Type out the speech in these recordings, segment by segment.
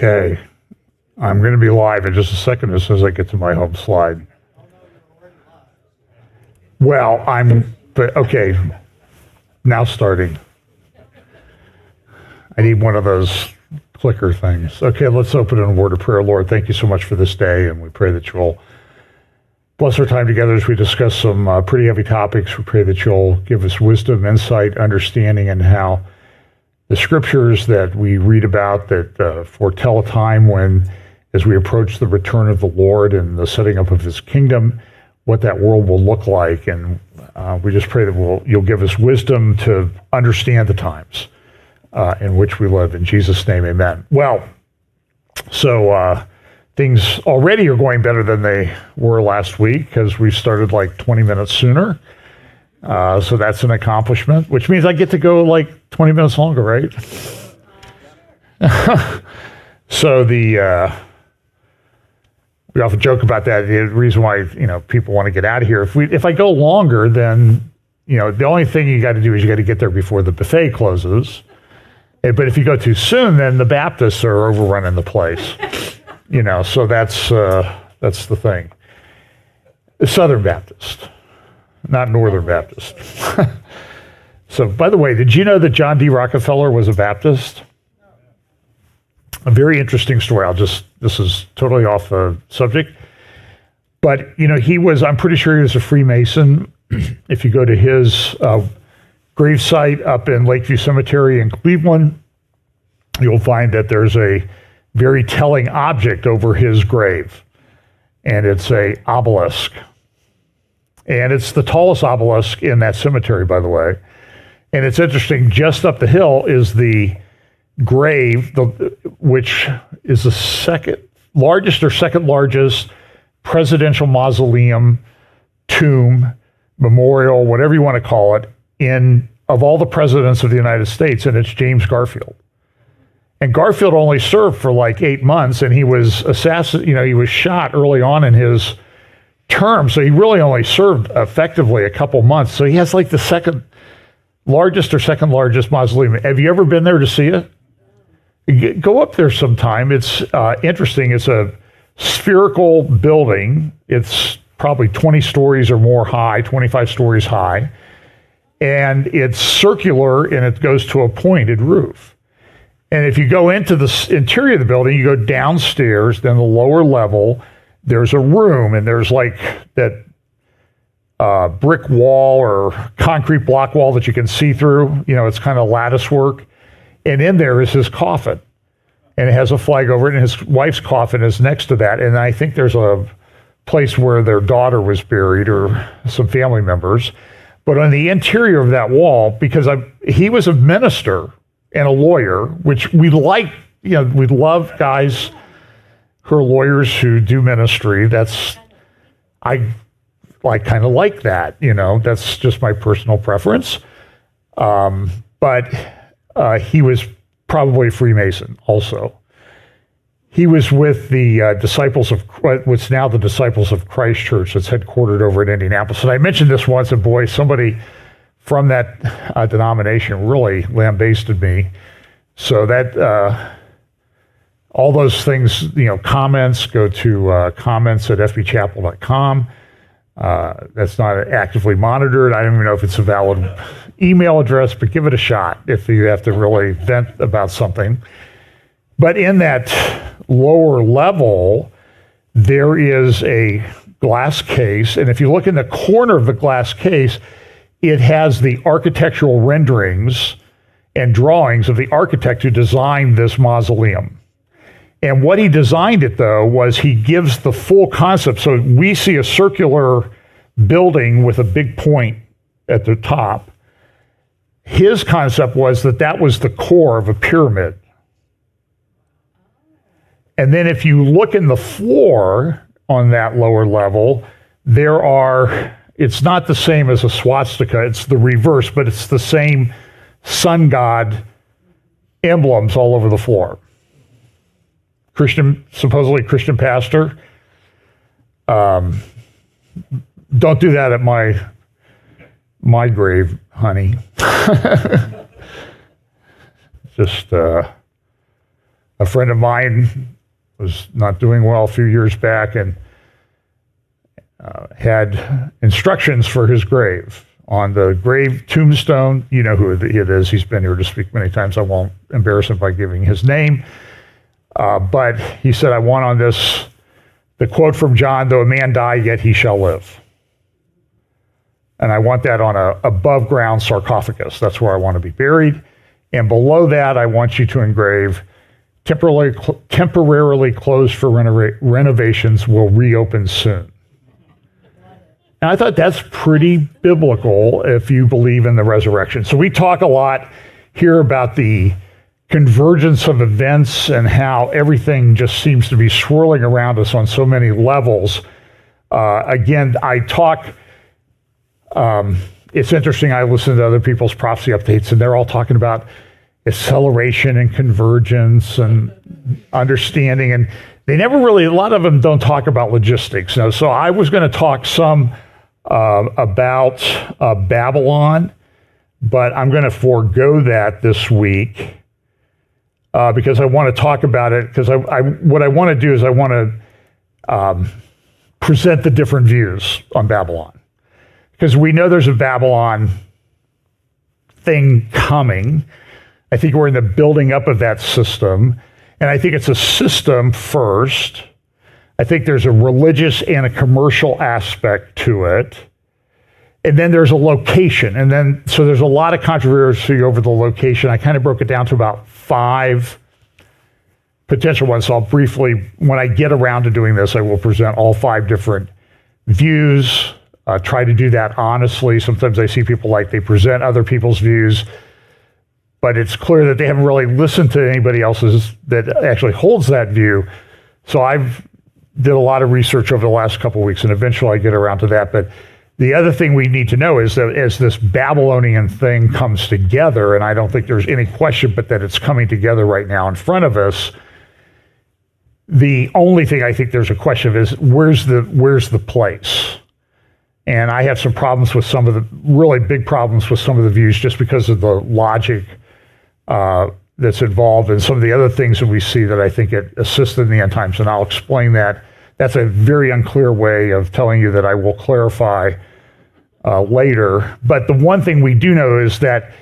Okay, I'm going to be live in just a second as soon as I get to my home slide. Well, okay, now starting. I need one of those clicker things. Okay, let's open in a word of prayer. Lord, thank you so much for this day, and we pray that you'll bless our time together as we discuss some pretty heavy topics. We pray that you'll give us wisdom, insight, understanding, and how the scriptures that we read about that foretell a time when, as we approach the return of the Lord and the setting up of his kingdom, what that world will look like. And we just pray that you'll give us wisdom to understand the times in which we live. In Jesus' name, amen. Well, so things already are going better than they were last week because we started like 20 minutes sooner. So that's an accomplishment, which means I get to go like 20 minutes longer, right? So we often joke about that. The reason why people want to get out of here. If I go longer, then the only thing you got to do is you got to get there before the buffet closes. But if you go too soon, then the Baptists are overrunning the place. So that's the thing. Southern Baptist. Not Northern Baptist. So, by the way, did you know that John D. Rockefeller was a Baptist? A very interesting story. This is totally off the subject. But, I'm pretty sure he was a Freemason. If you go to his gravesite up in Lakeview Cemetery in Cleveland, you'll find that there's a very telling object over his grave. And it's a obelisk. And it's the tallest obelisk in that cemetery, by the way. And it's interesting, just up the hill is the grave, which is the second largest presidential mausoleum, tomb, memorial, whatever you want to call it, of all the presidents of the United States, and it's James Garfield. And Garfield only served for like 8 months, and he was he was shot early on in his term, so he really only served effectively a couple months. So he has like the second largest mausoleum. Have you ever been there to see it? Go up there sometime. It's interesting. It's a spherical building. It's probably 20 stories or more high, 25 stories high. And it's circular, and it goes to a pointed roof. And if you go into the interior of the building, you go downstairs, then the lower level, there's a room, and there's like that brick wall or concrete block wall that you can see through. It's kind of lattice work. And in there is his coffin. And it has a flag over it, and his wife's coffin is next to that. And I think there's a place where their daughter was buried or some family members. But on the interior of that wall, because he was a minister and a lawyer, which we like, we love guys who are lawyers who do ministry. I kind of like that, that's just my personal preference. But he was probably a Freemason also. He was with the Disciples of, what's now the Disciples of Christ Church that's headquartered over in Indianapolis. And I mentioned this once, and boy, somebody from that denomination really lambasted me. So that, all those things, comments, go to comments at fbchapel.com. That's not actively monitored. I don't even know if it's a valid email address, but give it a shot if you have to really vent about something. But in that lower level, there is a glass case. And if you look in the corner of the glass case, it has the architectural renderings and drawings of the architect who designed this mausoleum. And what he designed it, though, was he gives the full concept. So we see a circular building with a big point at the top. His concept was that was the core of a pyramid. And then if you look in the floor on that lower level, it's not the same as a swastika, it's the reverse, but it's the same sun god emblems all over the floor. Supposedly Christian pastor. Don't do that at my grave, honey. Just a a friend of mine was not doing well a few years back and had instructions for his grave. On the grave tombstone, you know who it is. He's been here to speak many times. I won't embarrass him by giving his name. But he said, I want on this, the quote from John, though a man die, yet he shall live. And I want that on a above ground sarcophagus. That's where I want to be buried. And below that, I want you to engrave, temporarily closed for renovations, will reopen soon. And I thought that's pretty biblical if you believe in the resurrection. So we talk a lot here about the convergence of events and how everything just seems to be swirling around us on so many levels. Again, I talk, it's interesting, I listen to other people's prophecy updates and they're all talking about acceleration and convergence and understanding, and they never really, a lot of them don't talk about logistics. So I was going to talk some about Babylon, but I'm going to forego that this week because I want to talk about it, because what I want to do is I want to present the different views on Babylon, because we know there's a Babylon thing coming. I think we're in the building up of that system, and I think it's a system first. I think there's a religious and a commercial aspect to it. And then there's a location. And then, so there's a lot of controversy over the location. I kind of broke it down to about 5 potential ones. So I'll briefly, when I get around to doing this, I will present all 5 different views, try to do that honestly. Sometimes I see people like they present other people's views, but it's clear that they haven't really listened to anybody else's that actually holds that view. So I've did a lot of research over the last couple of weeks, and eventually I get around to that. But the other thing we need to know is that as this Babylonian thing comes together, and I don't think there's any question but that it's coming together right now in front of us, the only thing I think there's a question of is where's the place? And I have some problems with some of the, really big problems with some of the views just because of the logic that's involved and some of the other things that we see that I think it assists in the end times, and I'll explain that. That's a very unclear way of telling you that I will clarify later. But the one thing we do know is that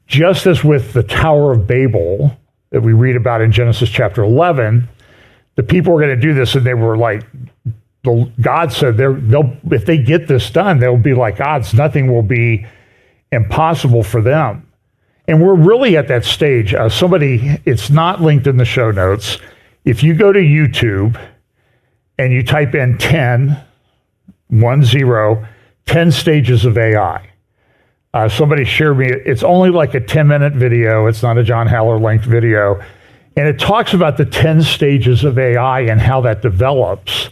just as with the Tower of Babel that we read about in Genesis chapter 11, the people were going to do this, and they were like, God said, they'll if they get this done, they'll be like gods. Nothing will be impossible for them. And we're really at that stage. It's not linked in the show notes. If you go to YouTube and you type in 10 stages of AI, somebody shared me, it's only like a 10-minute video. It's not a John Haller length video. And it talks about the 10 stages of AI and how that develops.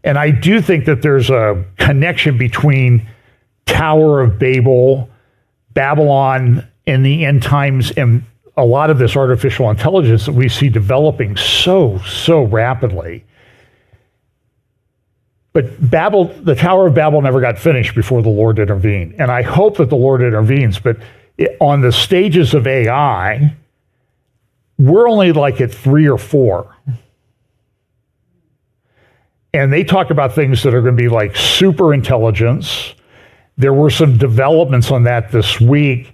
And I do think that there's a connection between Tower of Babel, Babylon, in the end times, and a lot of this artificial intelligence that we see developing so rapidly. But the Tower of Babel never got finished before the Lord intervened. And I hope that the Lord intervenes, but on the stages of AI, we're only like at 3 or 4. And they talk about things that are going to be like super intelligence. There were some developments on that this week.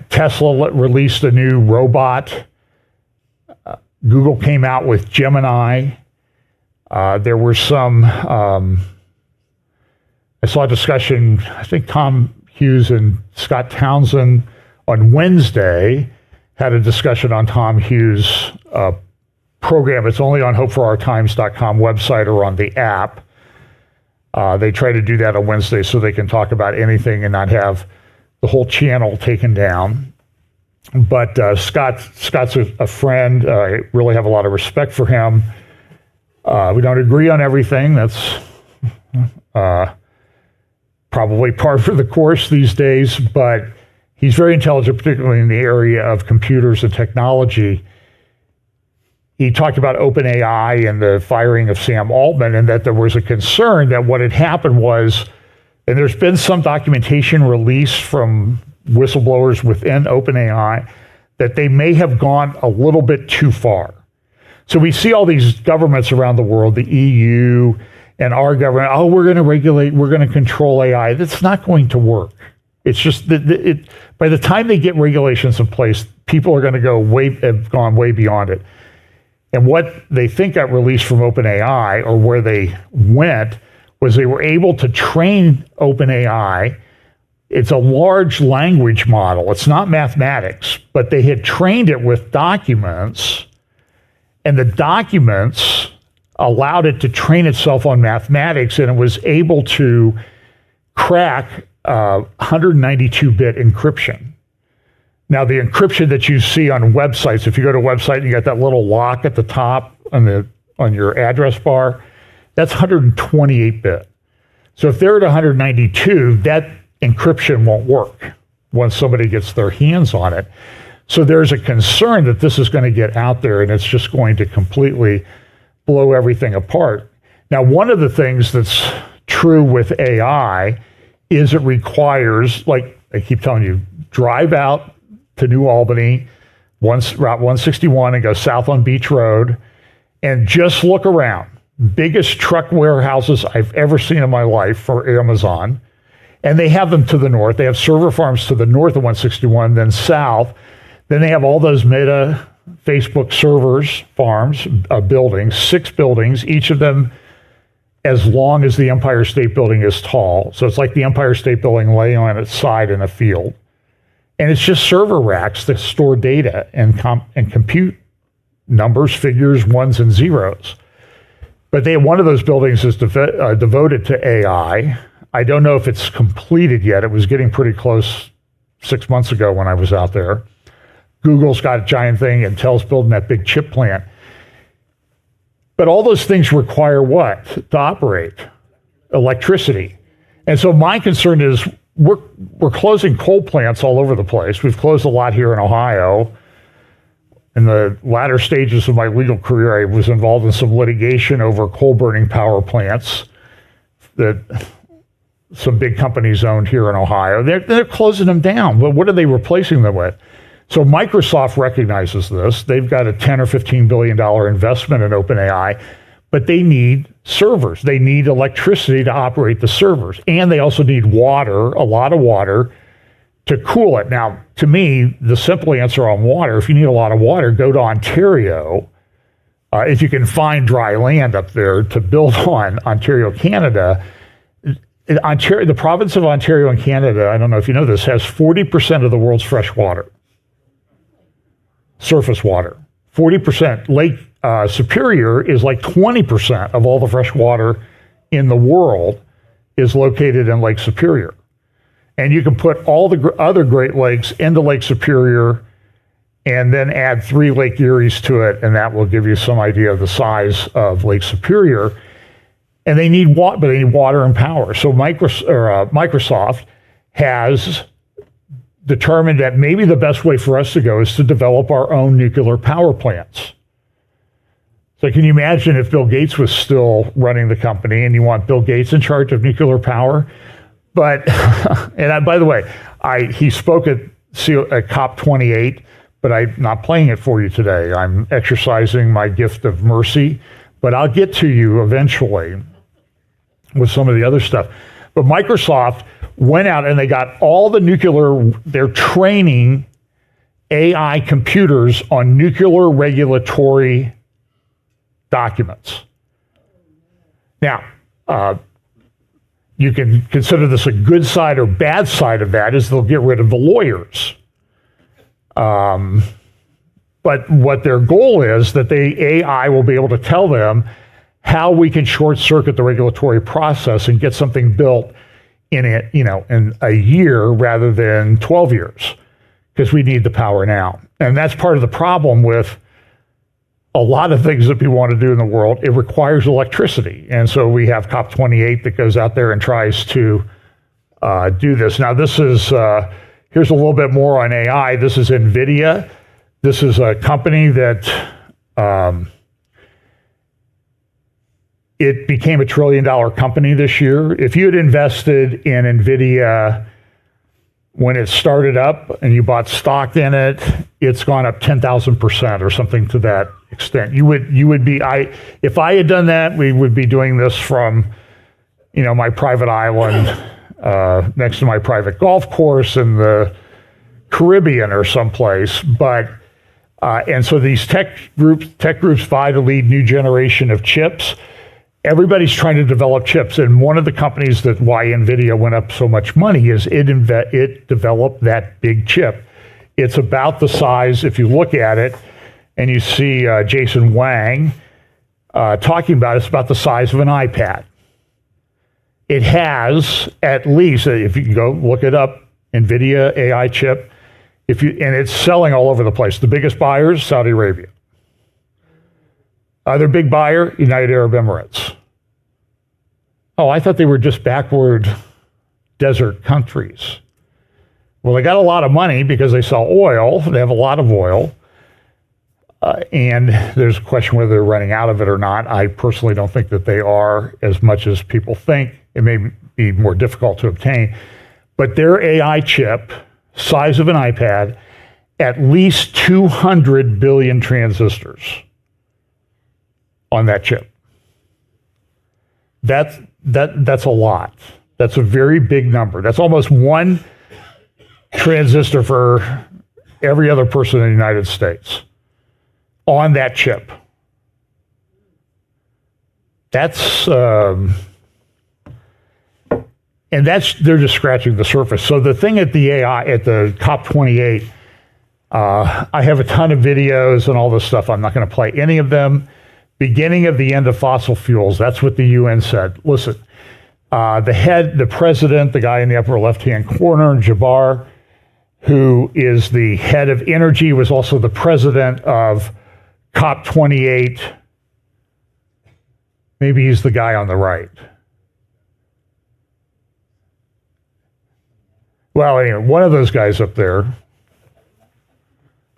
Tesla released a new robot. Google came out with Gemini. There were some, I saw a discussion, I think Tom Hughes and Scott Townsend on Wednesday had a discussion on Tom Hughes' program. It's only on hopeforourtimes.com website or on the app. They try to do that on Wednesday so they can talk about anything and not have the whole channel taken down. But Scott's a friend. I really have a lot of respect for him. We don't agree on everything. That's probably par for the course these days, but he's very intelligent, particularly in the area of computers and technology. He talked about OpenAI and the firing of Sam Altman, and that there was a concern that what had happened was, and there's been some documentation released from whistleblowers within OpenAI, that they may have gone a little bit too far. So we see all these governments around the world, the EU and our government, oh, we're going to regulate, we're going to control AI. That's not going to work. It's just that by the time they get regulations in place, people are going to have gone way beyond it. And what they think got released from OpenAI, or where they went, was they were able to train OpenAI. It's a large language model. It's not mathematics, but they had trained it with documents, and the documents allowed it to train itself on mathematics, and it was able to crack 192-bit encryption. Now, the encryption that you see on websites, if you go to a website and you got that little lock at the top on your address bar, that's 128-bit. So if they're at 192, that encryption won't work once somebody gets their hands on it. So there's a concern that this is going to get out there and it's just going to completely blow everything apart. Now, one of the things that's true with AI is it requires, like I keep telling you, drive out to New Albany, Route 161, and go south on Beach Road, and just look around. Biggest truck warehouses I've ever seen in my life for Amazon. And they have them to the north. They have server farms to the north of 161, then south. Then they have all those Meta, Facebook servers, farms, buildings, 6 buildings, each of them as long as the Empire State Building is tall. So it's like the Empire State Building laying on its side in a field. And it's just server racks that store data and compute numbers, figures, ones and zeros. But one of those buildings is devoted to AI. I don't know if it's completed yet. It was getting pretty close 6 months ago when I was out there. Google's got a giant thing. Intel's building that big chip plant. But all those things require what to operate? Electricity. And so my concern is we're closing coal plants all over the place. We've closed a lot here in Ohio. In the latter stages of my legal career, I was involved in some litigation over coal burning power plants that some big companies owned here in Ohio. They're closing them down. But what are they replacing them with? So Microsoft recognizes this. They've got a $10 or $15 billion investment in OpenAI, but they need servers. They need electricity to operate the servers. And they also need water, a lot of water, to cool it. Now, to me, the simple answer on water, if you need a lot of water, go to Ontario. If you can find dry land up there to build on, Ontario, Canada. The province of Ontario in Canada, I don't know if you know this, has 40% of the world's fresh water. Surface water. 40%. Lake Superior is like 20% of all the fresh water in the world is located in Lake Superior. And you can put all the other Great Lakes into Lake Superior and then add 3 Lake Eries to it, and that will give you some idea of the size of Lake Superior. And they need water, but they need water and power. So Microsoft has determined that maybe the best way for us to go is to develop our own nuclear power plants. So can you imagine if Bill Gates was still running the company and you want Bill Gates in charge of nuclear power? But, by the way, he spoke at COP28, but I'm not playing it for you today. I'm exercising my gift of mercy, but I'll get to you eventually with some of the other stuff. But Microsoft went out and they got all the they're training AI computers on nuclear regulatory documents. Now, you can consider this a good side or bad side of that is they'll get rid of the lawyers. But what their goal is that the AI will be able to tell them how we can short circuit the regulatory process and get something built in a year rather than 12 years, because we need the power now. And that's part of the problem with a lot of things that people want to do in the world. It requires electricity. And so we have COP28 that goes out there and tries to do this. Now, this is, here's a little bit more on AI. This is NVIDIA. This is a company that it became a $1 trillion company this year. If you had invested in NVIDIA when it started up and you bought stock in it, it's gone up 10,000% or something to that extent. You would be, if I had done that, we would be doing this from, my private island next to my private golf course in the Caribbean or someplace. But and so these tech groups vie to lead new generation of chips. Everybody's trying to develop chips, and one of the companies that why NVIDIA went up so much money is it developed that big chip. It's about the size, if you look at it, and you see Jason Wang talking about it, it's about the size of an iPad. It has at least, if you go look it up, NVIDIA AI chip, and it's selling all over the place. The biggest buyers, Saudi Arabia. Other big buyer, United Arab Emirates. Oh, I thought they were just backward desert countries. Well, they got a lot of money because they sell oil. They have a lot of oil. And there's a question whether they're running out of it or not. I personally don't think that they are as much as people think. It may be more difficult to obtain. But their AI chip, size of an iPad, at least 200 billion transistors on that chip. That's a lot. That's a very big number. That's almost one transistor for every other person in the United States on that chip. That's and they're just scratching the surface. So the thing at the AI at the COP28, I have a ton of videos and all this stuff. I'm not going to play any of them. Beginning of the end of fossil fuels. That's what the UN said. Listen, the president, the guy in the upper left-hand corner, Jabbar, who is the head of energy, was also the president of COP28. Maybe he's the guy on the right. Well, anyway, one of those guys up there.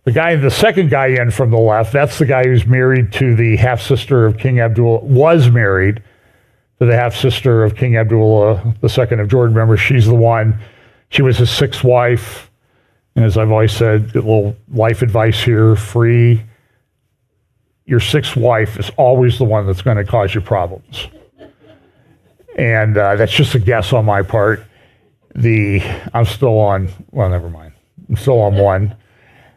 The second guy in from the left, that's the guy who's married to the half-sister of King Abdullah, was married to the half-sister of King Abdullah II of Jordan. Remember, she's the one, she was his sixth wife. And as I've always said, a little life advice here, free. Your sixth wife is always the one that's going to cause you problems. And that's just a guess on my part. I'm still on, well, never mind. I'm still on one.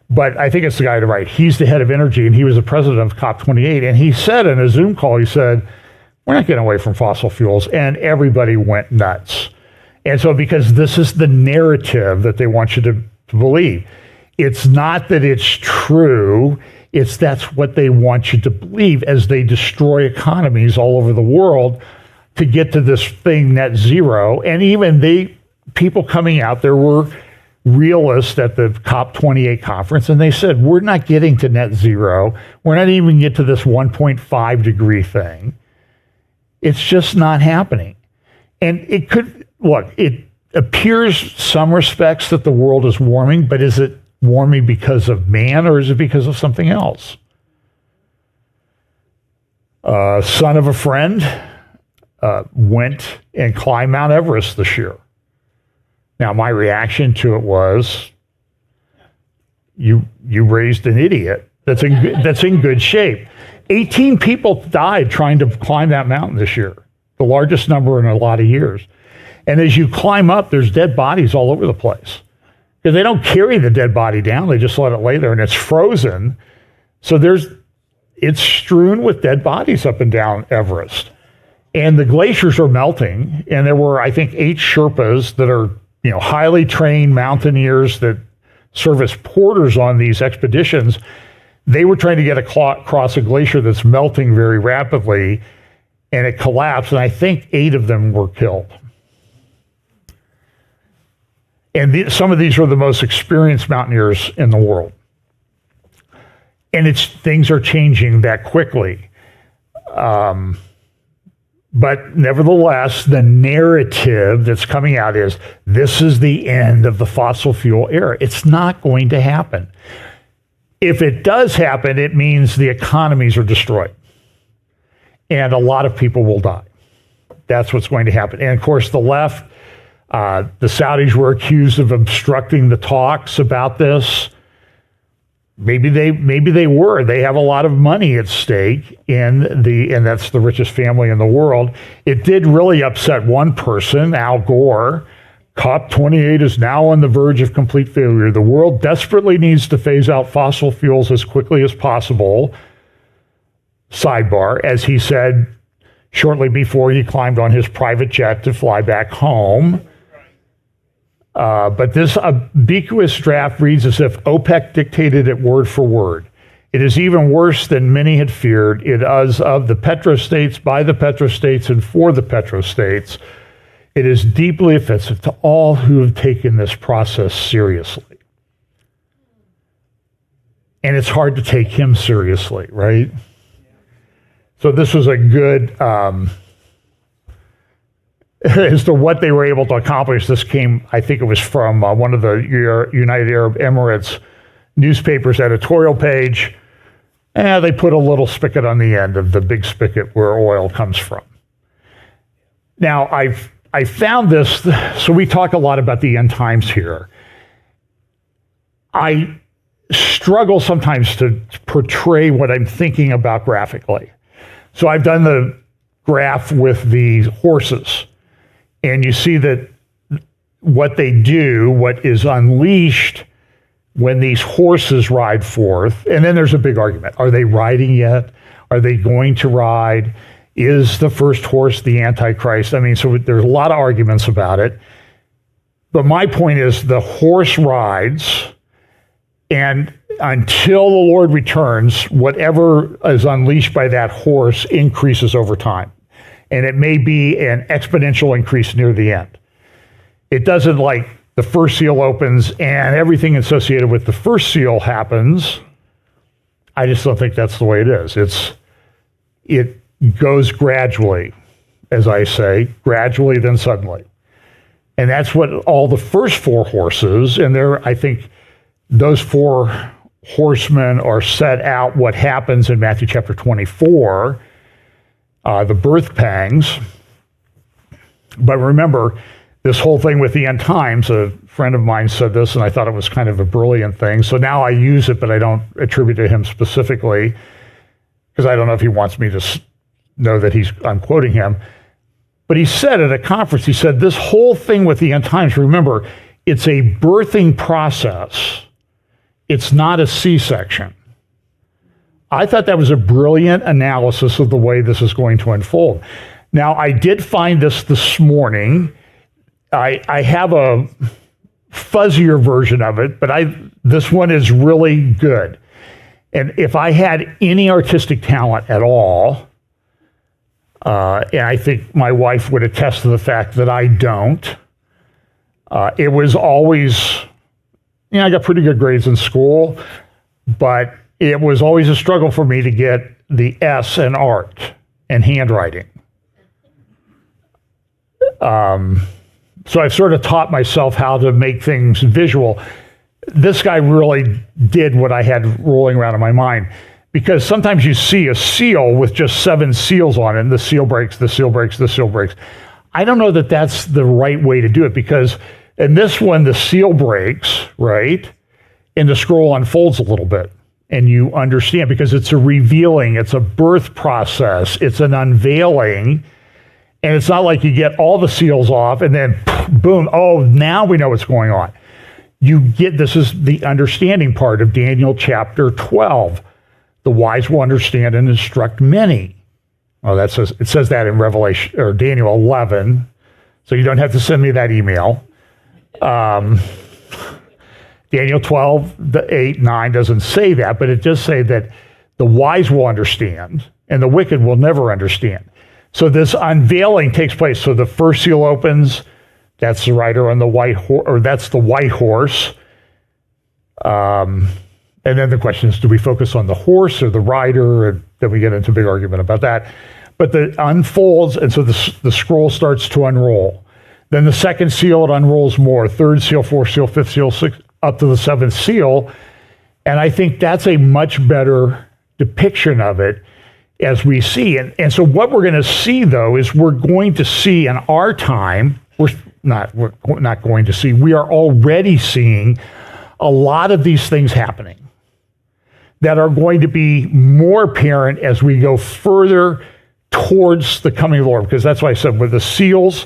But I think it's the guy to the right. He's the head of energy, and he was the president of COP28. And he said in a Zoom call, he said, we're not getting away from fossil fuels. And everybody went nuts. And so because this is the narrative that they want you to believe. It's not that it's true. It's that's what they want you to believe as they destroy economies all over the world to get to this thing net zero. And even people coming out, there were realists at the COP28 conference, and they said, we're not getting to net zero. We're not even get to this 1.5 degree thing. It's just not happening. And it appears some respects that the world is warming, but is it warming because of man or is it because of something else? Son of a friend went and climbed Mount Everest this year. Now, my reaction to it was, you raised an idiot that's in good shape. 18 people died trying to climb that mountain this year, the largest number in a lot of years. And as you climb up, there's dead bodies all over the place. Because they don't carry the dead body down, they just let it lay there, and it's frozen. So it's strewn with dead bodies up and down Everest. And the glaciers are melting, and there were, I think, 8 Sherpas that are highly trained mountaineers that serve as porters on these expeditions. They were trying to get across a glacier that's melting very rapidly, and it collapsed, and I think 8 of them were killed. And some of these are the most experienced mountaineers in the world. And things are changing that quickly. But nevertheless, the narrative that's coming out is, this is the end of the fossil fuel era. It's not going to happen. If it does happen, it means the economies are destroyed. And a lot of people will die. That's what's going to happen. And of course, the left, The Saudis were accused of obstructing the talks about this. Maybe they were. They have a lot of money at stake and that's the richest family in the world. It did really upset one person, Al Gore. COP28 is now on the verge of complete failure. The world desperately needs to phase out fossil fuels as quickly as possible. Sidebar, as he said shortly before he climbed on his private jet to fly back home. But this ambiguous draft reads as if OPEC dictated it word for word. It is even worse than many had feared. It is of the petrostates, by the petrostates, and for the petrostates. It is deeply offensive to all who have taken this process seriously. And it's hard to take him seriously, right? So this was a good... as to what they were able to accomplish, this came, I think it was from one of the United Arab Emirates newspapers editorial page. And they put a little spigot on the end of the big spigot where oil comes from. Now, I found this, so we talk a lot about the end times here. I struggle sometimes to portray what I'm thinking about graphically. So I've done the graph with the horses. And you see that what they do, what is unleashed when these horses ride forth, and then there's a big argument. Are they riding yet? Are they going to ride? Is the first horse the Antichrist? I mean, so there's a lot of arguments about it. But my point is the horse rides, and until the Lord returns, whatever is unleashed by that horse increases over time. And it may be an exponential increase near the end. It doesn't like the first seal opens and everything associated with the first seal happens. I just don't think that's the way it is. It goes gradually, as I say, gradually then suddenly. And that's what all the first four horses, and I think those four horsemen are set out what happens in Matthew chapter 24, the birth pangs. But remember, this whole thing with the end times, a friend of mine said this, and I thought it was kind of a brilliant thing. So now I use it, but I don't attribute it to him specifically, because I don't know if he wants me to know that I'm quoting him. But he said at a conference, he said, this whole thing with the end times, remember, it's a birthing process. It's not a C-section. I thought that was a brilliant analysis of the way this is going to unfold. Now, I did find this morning. I have a fuzzier version of it, but this one is really good. And if I had any artistic talent at all, and I think my wife would attest to the fact that I don't, it was always, I got pretty good grades in school, but it was always a struggle for me to get the S in art and handwriting. So I've sort of taught myself how to make things visual. This guy really did what I had rolling around in my mind, because sometimes you see a seal with just 7 seals on it, and the seal breaks, the seal breaks, the seal breaks. I don't know that that's the right way to do it, because in this one, the seal breaks, right? And the scroll unfolds a little bit. And you understand, because it's a revealing, it's a birth process, it's an unveiling, and it's not like you get all the seals off and then boom, oh, now we know what's going on. This is the understanding part of Daniel chapter 12. The wise will understand and instruct many. Well, it says that in Revelation or Daniel 11, so you don't have to send me that email. Daniel 12, 8, 9 doesn't say that, but it does say that the wise will understand and the wicked will never understand. So this unveiling takes place. So the first seal opens, that's the rider on the white horse, or that's the white horse. And then the question is, do we focus on the horse or the rider? And then we get into a big argument about that. But it unfolds, and so the scroll starts to unroll. Then the second seal, it unrolls more. Third seal, fourth seal, fifth seal, sixth, up to the 7th seal. And I think that's a much better depiction of it as we see. And so what we're going to see, though, is we're going to see in our time, we're not going to see. We are already seeing a lot of these things happening that are going to be more apparent as we go further towards the coming of the Lord. Because that's why I said with the seals,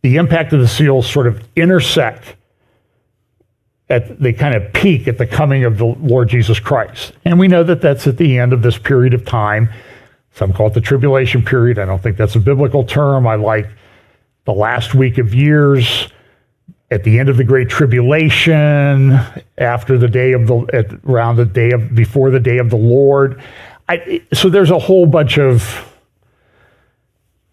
the impact of the seals sort of intersect. They kind of peak at the coming of the Lord Jesus Christ. And we know that that's at the end of this period of time. Some call it the tribulation period. I don't think that's a biblical term. I like the last week of years, at the end of the Great Tribulation, after the day of before the day of the Lord. So there's a whole bunch of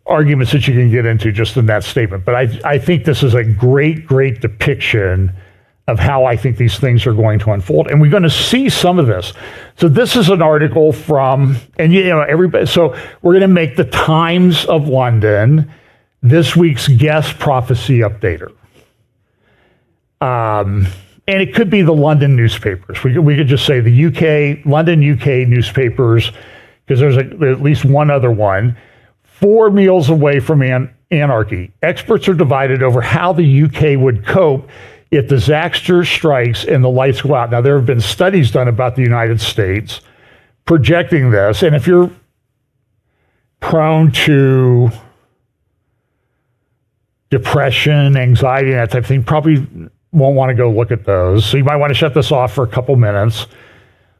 arguments that you can get into just in that statement. But I think this is a great, great depiction of how I think these things are going to unfold. And we're going to see some of this. So this is an article from, and everybody, so we're going to make the Times of London this week's guest prophecy updater. And it could be the London newspapers. We could just say the London, UK newspapers, because there's at least one other one. 4 meals away from anarchy. Experts are divided over how the UK would cope if disaster strikes and the lights go out. Now, there have been studies done about the United States projecting this, and if you're prone to depression, anxiety, and that type of thing, probably won't want to go look at those. So you might want to shut this off for a couple minutes.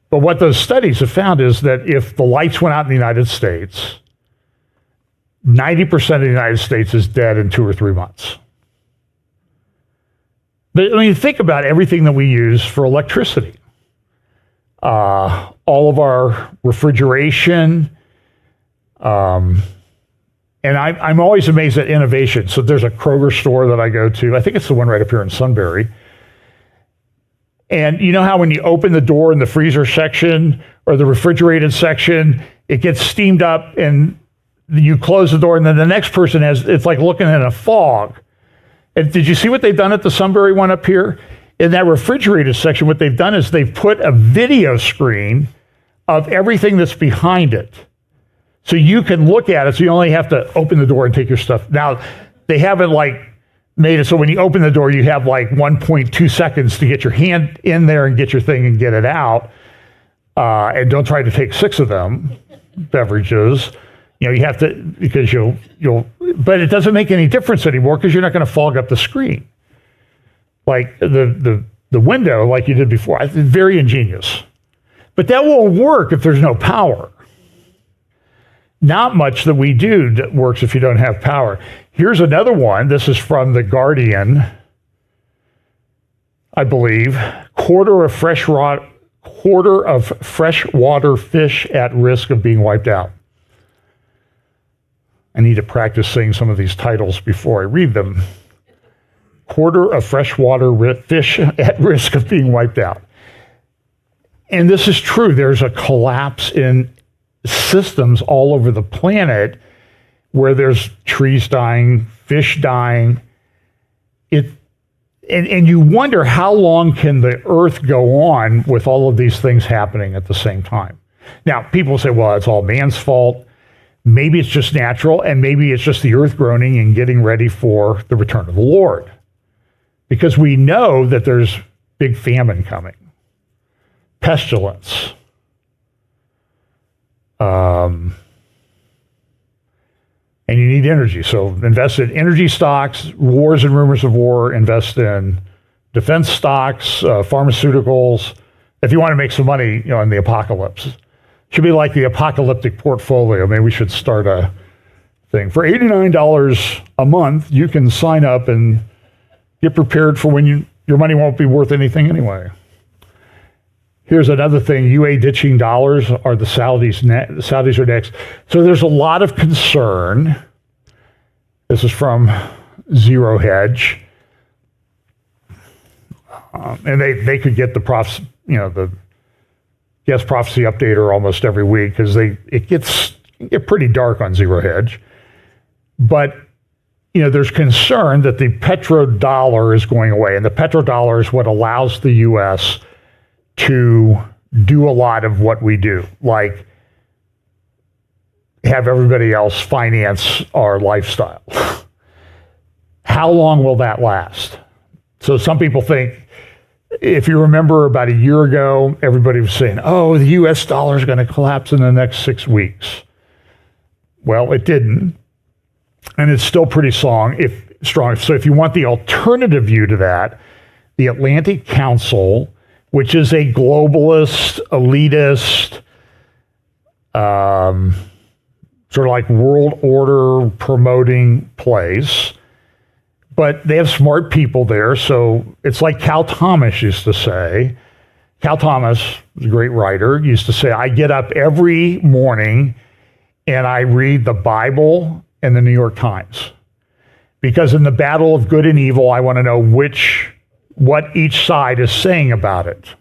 But what those studies have found is that if the lights went out in the United States, 90% of the United States is dead in 2 or 3 months. But I mean, think about everything that we use for electricity. All of our refrigeration. And I'm always amazed at innovation. So there's a Kroger store that I go to. I think it's the one right up here in Sunbury. And you know how when you open the door in the freezer section or the refrigerated section, it gets steamed up and you close the door and then the next person it's like looking in a fog. And did you see what they've done at the Sunbury one up here? In that refrigerated section, what they've done is they've put a video screen of everything that's behind it. So you can look at it, so you only have to open the door and take your stuff. Now, they haven't made it so when you open the door, you have 1.2 seconds to get your hand in there and get your thing and get it out. And don't try to take 6 of them, beverages. You have to, because but it doesn't make any difference anymore because you're not going to fog up the screen. Like the window, like you did before. It's very ingenious. But that won't work if there's no power. Not much that we do that works if you don't have power. Here's another one. This is from The Guardian, I believe. Quarter of freshwater fish at risk of being wiped out. I need to practice saying some of these titles before I read them. Quarter of freshwater fish at risk of being wiped out. And this is true. There's a collapse in systems all over the planet where there's trees dying, fish dying. And you wonder how long can the earth go on with all of these things happening at the same time. Now, people say, well, it's all man's fault. Maybe it's just natural, and maybe it's just the earth groaning and getting ready for the return of the Lord. Because we know that there's big famine coming, pestilence, and you need energy. So invest in energy stocks, wars and rumors of war, invest in defense stocks, pharmaceuticals, if you want to make some money in the apocalypse. Should be like the apocalyptic portfolio. Maybe we should start a thing. For $89 a month, you can sign up and get prepared for when your money won't be worth anything anyway. Here's another thing. UA ditching dollars. Are the Saudis are next. So there's a lot of concern. This is from Zero Hedge. And they could get the the guest prophecy updater almost every week because it gets pretty dark on Zero Hedge. But there's concern that the petrodollar is going away, and the petrodollar is what allows the U.S. to do a lot of what we do, like have everybody else finance our lifestyle. how long will that last? So some people think, if you remember about a year ago, everybody was saying, oh, the US dollar is going to collapse in the next 6 weeks. Well, it didn't. And it's still pretty strong. So if you want the alternative view to that, the Atlantic Council, which is a globalist, elitist, sort of like world order promoting place, but they have smart people there. So it's like Cal Thomas used to say. Cal Thomas, a great writer, used to say, I get up every morning and I read the Bible and the New York Times. Because in the battle of good and evil, I want to know what each side is saying about it.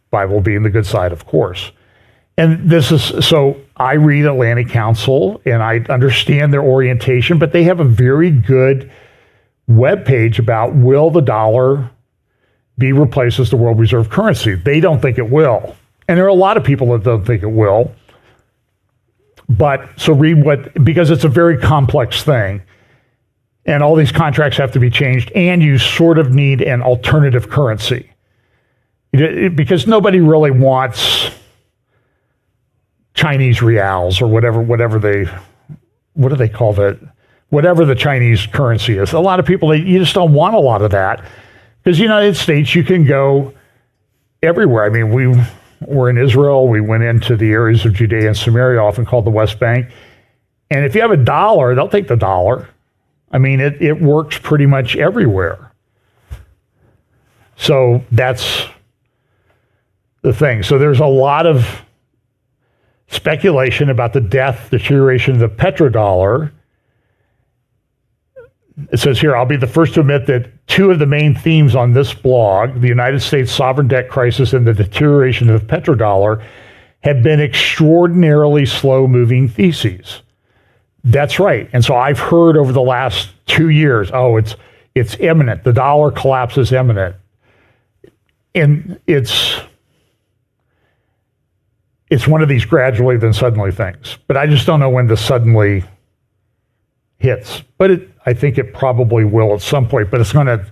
Bible being the good side, of course. And so I read Atlantic Council and I understand their orientation, but they have a very good webpage about, will the dollar be replaced as the world reserve currency? They don't think it will. And there are a lot of people that don't think it will. But so read because it's a very complex thing. And all these contracts have to be changed, and you sort of need an alternative currency. Because nobody really wants Chinese reals or whatever what do they call that? Whatever the Chinese currency is. A lot of people, you just don't want a lot of that. Because the United States, you can go everywhere. I mean, we were in Israel. We went into the areas of Judea and Samaria, often called the West Bank. And if you have a dollar, they'll take the dollar. I mean, it works pretty much everywhere. So that's the thing. So there's a lot of speculation about the deterioration of the petrodollar. It says here, I'll be the first to admit that two of the main themes on this blog, the United States sovereign debt crisis and the deterioration of the petrodollar, have been extraordinarily slow-moving theses. That's right. And so I've heard over the last 2 years, it's imminent. The dollar collapse is imminent. And it's one of these gradually then suddenly things. But I just don't know when the suddenly hits. But I think it probably will at some point. But it's going to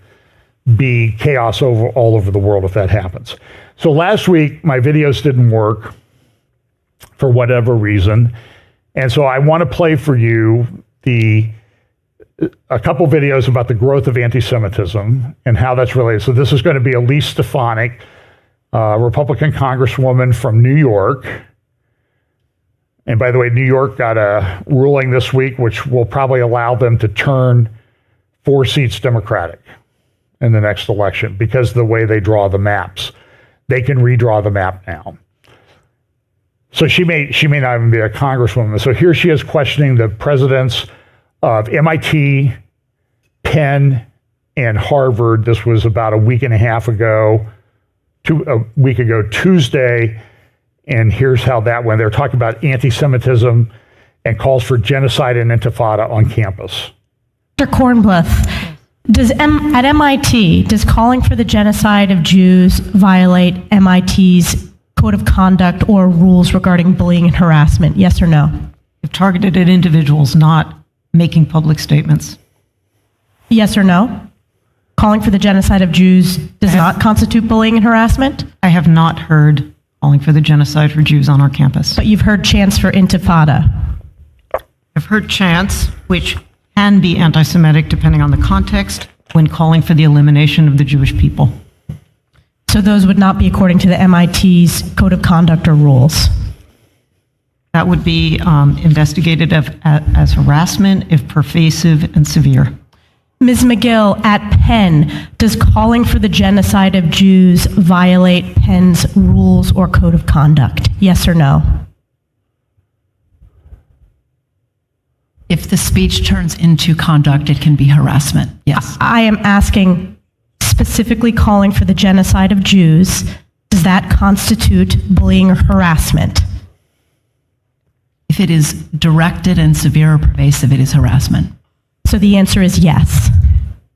be chaos all over the world if that happens. So last week, my videos didn't work for whatever reason. And so I want to play for you a couple videos about the growth of anti-Semitism and how that's related. So this is going to be Elise Stefanik, Republican Congresswoman from New York. And by the way, New York got a ruling this week which will probably allow them to turn 4 seats Democratic in the next election because of the way they draw the maps. They can redraw the map now. So she may not even be a congresswoman. So here she is questioning the presidents of MIT, Penn, and Harvard. This was about a week ago, Tuesday. And here's how that went. They're talking about anti-Semitism and calls for genocide and intifada on campus. Dr. Kornbluth, at MIT, does calling for the genocide of Jews violate MIT's code of conduct or rules regarding bullying and harassment? Yes or no? If targeted at individuals, not making public statements. Yes or no? Calling for the genocide of Jews does not constitute bullying and harassment? I have not heard calling for the genocide for Jews on our campus. But you've heard chants for intifada. I've heard chants, which can be anti-Semitic depending on the context, when calling for the elimination of the Jewish people. So those would not be according to the MIT's code of conduct or rules? That would be investigated as harassment if pervasive and severe. Ms. McGill, at Penn, does calling for the genocide of Jews violate Penn's rules or code of conduct? Yes or no? If the speech turns into conduct, it can be harassment, yes. I am asking specifically calling for the genocide of Jews. Does that constitute bullying or harassment? If it is directed and severe or pervasive, it is harassment. So the answer is yes.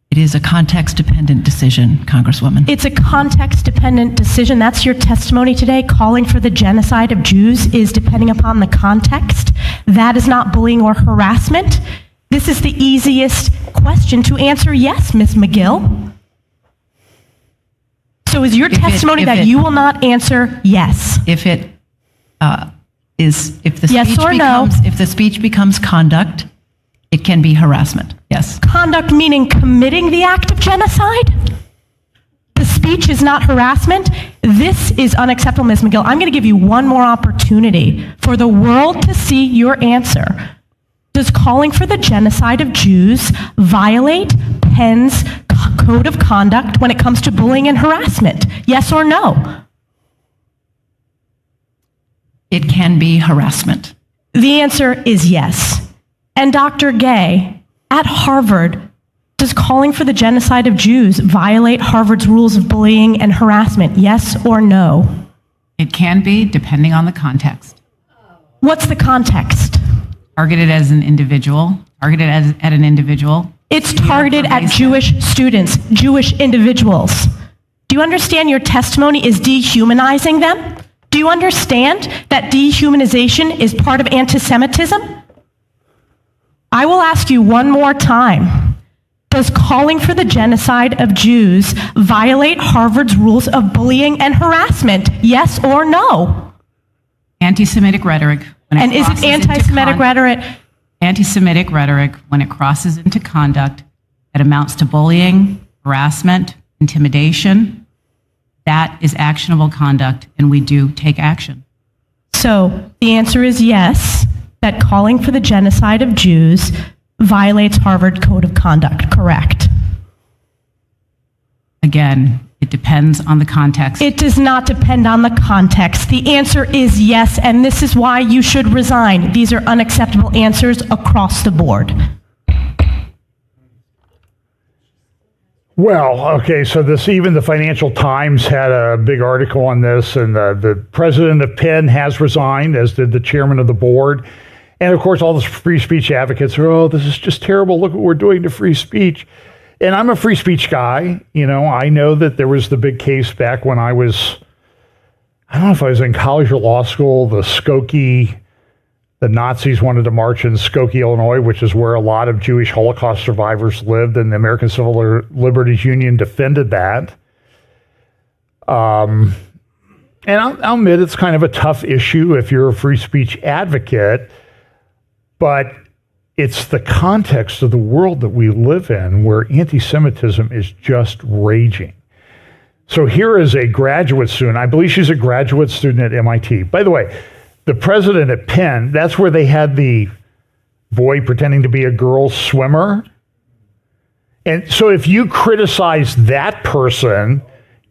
It is a context-dependent decision, Congresswoman. It's a context-dependent decision. That's your testimony today. Calling for the genocide of Jews is depending upon the context. That is not bullying or harassment. This is the easiest question to answer yes, Ms. McGill. So is your testimony that you will not answer yes? If it if the Yes speech or no? becomes if the speech becomes conduct, it can be harassment. Yes. Conduct meaning committing the act of genocide? The speech is not harassment? This is unacceptable, Ms. McGill. I'm going to give you one more opportunity for the world to see your answer. Does calling for the genocide of Jews violate Penn's code of conduct when it comes to bullying and harassment? Yes or no? It can be harassment. The answer is yes. And Dr. Gay, at Harvard, does calling for the genocide of Jews violate Harvard's rules of bullying and harassment? Yes or no? It can be, depending on the context. What's the context? Targeted as an individual, at an individual. It's targeted at Jewish students, Jewish individuals. Do you understand your testimony is dehumanizing them? Do you understand that dehumanization is part of anti-Semitism? I will ask you one more time. Does calling for the genocide of Jews violate Harvard's rules of bullying and harassment? Yes or no? Anti-Semitic rhetoric. And is it anti-Semitic rhetoric? Anti-Semitic rhetoric, when it crosses into conduct that amounts to bullying, harassment, intimidation, that is actionable conduct, and we do take action. So the answer is yes, that calling for the genocide of Jews violates Harvard Code of Conduct, correct? Again, it depends on the context. It does not depend on the context. The answer is yes, and this is why you should resign. These are unacceptable answers across the board. Well, okay, so even the Financial Times had a big article on this, and the president of Penn has resigned, as did the chairman of the board. And of course, all the free speech advocates are, oh, this is just terrible. Look what we're doing to free speech. And I'm a free speech guy. You know, I know that there was the big case back when I don't know if I was in college or law school, the Nazis wanted to march in Skokie, Illinois, which is where a lot of Jewish Holocaust survivors lived, and the American Civil Liberties Union defended that. And I'll admit it's kind of a tough issue if you're a free speech advocate, but it's the context of the world that we live in where anti-Semitism is just raging. So here is a graduate student. I believe she's a graduate student at MIT. By the way, the president at Penn, that's where they had the boy pretending to be a girl swimmer. And so if you criticize that person,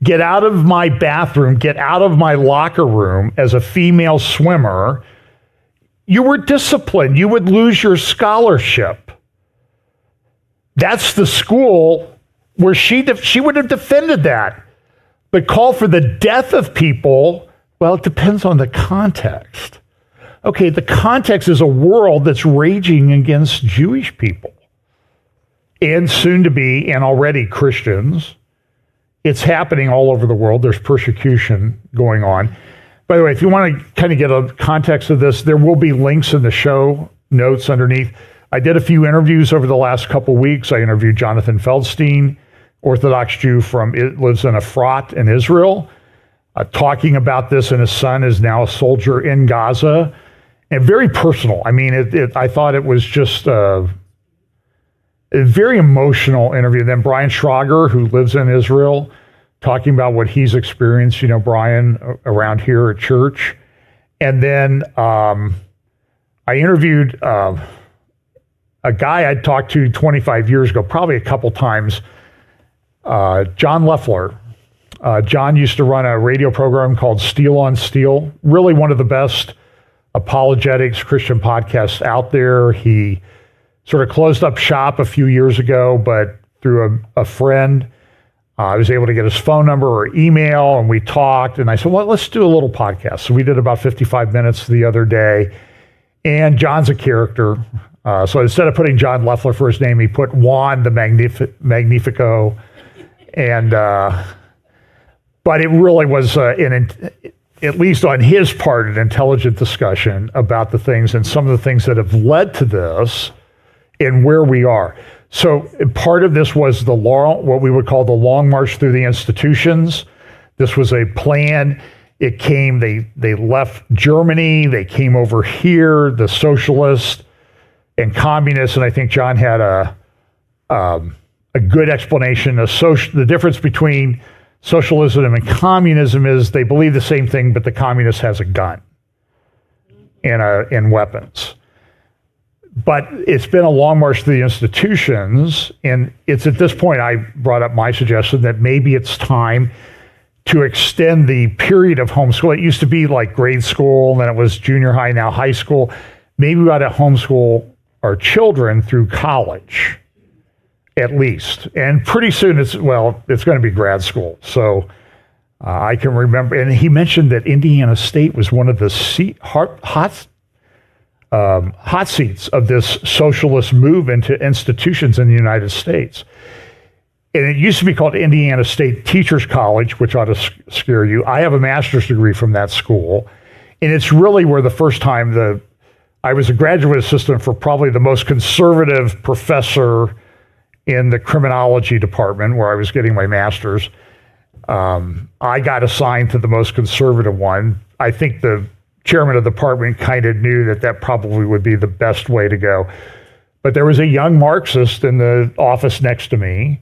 get out of my bathroom, get out of my locker room as a female swimmer, you were disciplined. You would lose your scholarship. That's the school where she would have defended that. But call for the death of people, well, it depends on the context. Okay, the context is a world that's raging against Jewish people and soon to be and already Christians. It's happening all over the world. There's persecution going on. By the way, if you want to kind of get a context of this, there will be links in the show notes underneath. I did a few interviews over the last couple weeks. I interviewed Jonathan Feldstein, Orthodox Jew lives in Efrat in Israel, talking about this, and his son is now a soldier in Gaza. And very personal. I mean, I thought it was just a very emotional interview. Then Brian Schrager, who lives in Israel, talking about what he's experienced, Brian, around here at church. And then I interviewed a guy I'd talked to 25 years ago, probably a couple times, John Leffler. John used to run a radio program called Steel on Steel, really one of the best apologetics Christian podcasts out there. He sort of closed up shop a few years ago, but through a friend, I was able to get his phone number or email, and we talked, and I said, well, let's do a little podcast. So we did about 55 minutes the other day, and John's a character. So instead of putting John Leffler for his name, he put Juan the Magnifico, and but it really was, at least on his part, an intelligent discussion about the things and some of the things that have led to this, in where we are. So part of this was what we would call the long march through the institutions. This was a plan. It came, they left Germany, they came over here, the socialists and communists, and I think John had a good explanation. The difference between socialism and communism is they believe the same thing, but the communist has a gun and weapons. But it's been a long march through the institutions, and it's at this point I brought up my suggestion that maybe it's time to extend the period of homeschool. It used to be like grade school, and then it was junior high, now high school. Maybe we ought to homeschool our children through college, at least. And pretty soon it's going to be grad school. So I can remember, and he mentioned that Indiana State was one of the hot seats of this socialist move into institutions in the United States. And it used to be called Indiana State Teachers College, which ought to scare you. I have a master's degree from that school. And it's really where the first time I was a graduate assistant for probably the most conservative professor in the criminology department where I was getting my master's. I got assigned to the most conservative one. I think the chairman of the department kind of knew that probably would be the best way to go. But there was a young Marxist in the office next to me.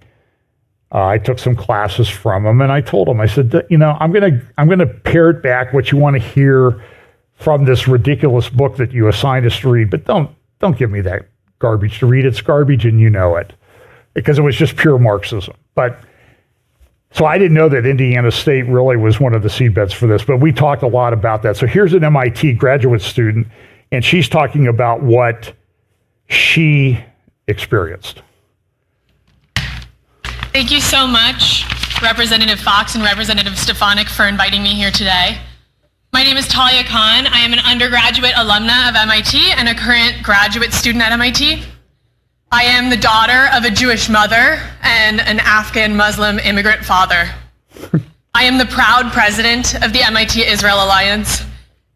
I took some classes from him, and I told him, I said, I'm going to parrot back what you want to hear from this ridiculous book that you assigned us to read, but don't give me that garbage to read. It's garbage, and you know it, because it was just pure Marxism. But so I didn't know that Indiana State really was one of the seedbeds for this, but we talked a lot about that. So here's an MIT graduate student, and she's talking about what she experienced. Thank you so much, Representative Fox and Representative Stefanik, for inviting me here today. My name is Talia Khan. I am an undergraduate alumna of MIT and a current graduate student at MIT. I am the daughter of a Jewish mother and an Afghan Muslim immigrant father. I am the proud president of the MIT-Israel Alliance,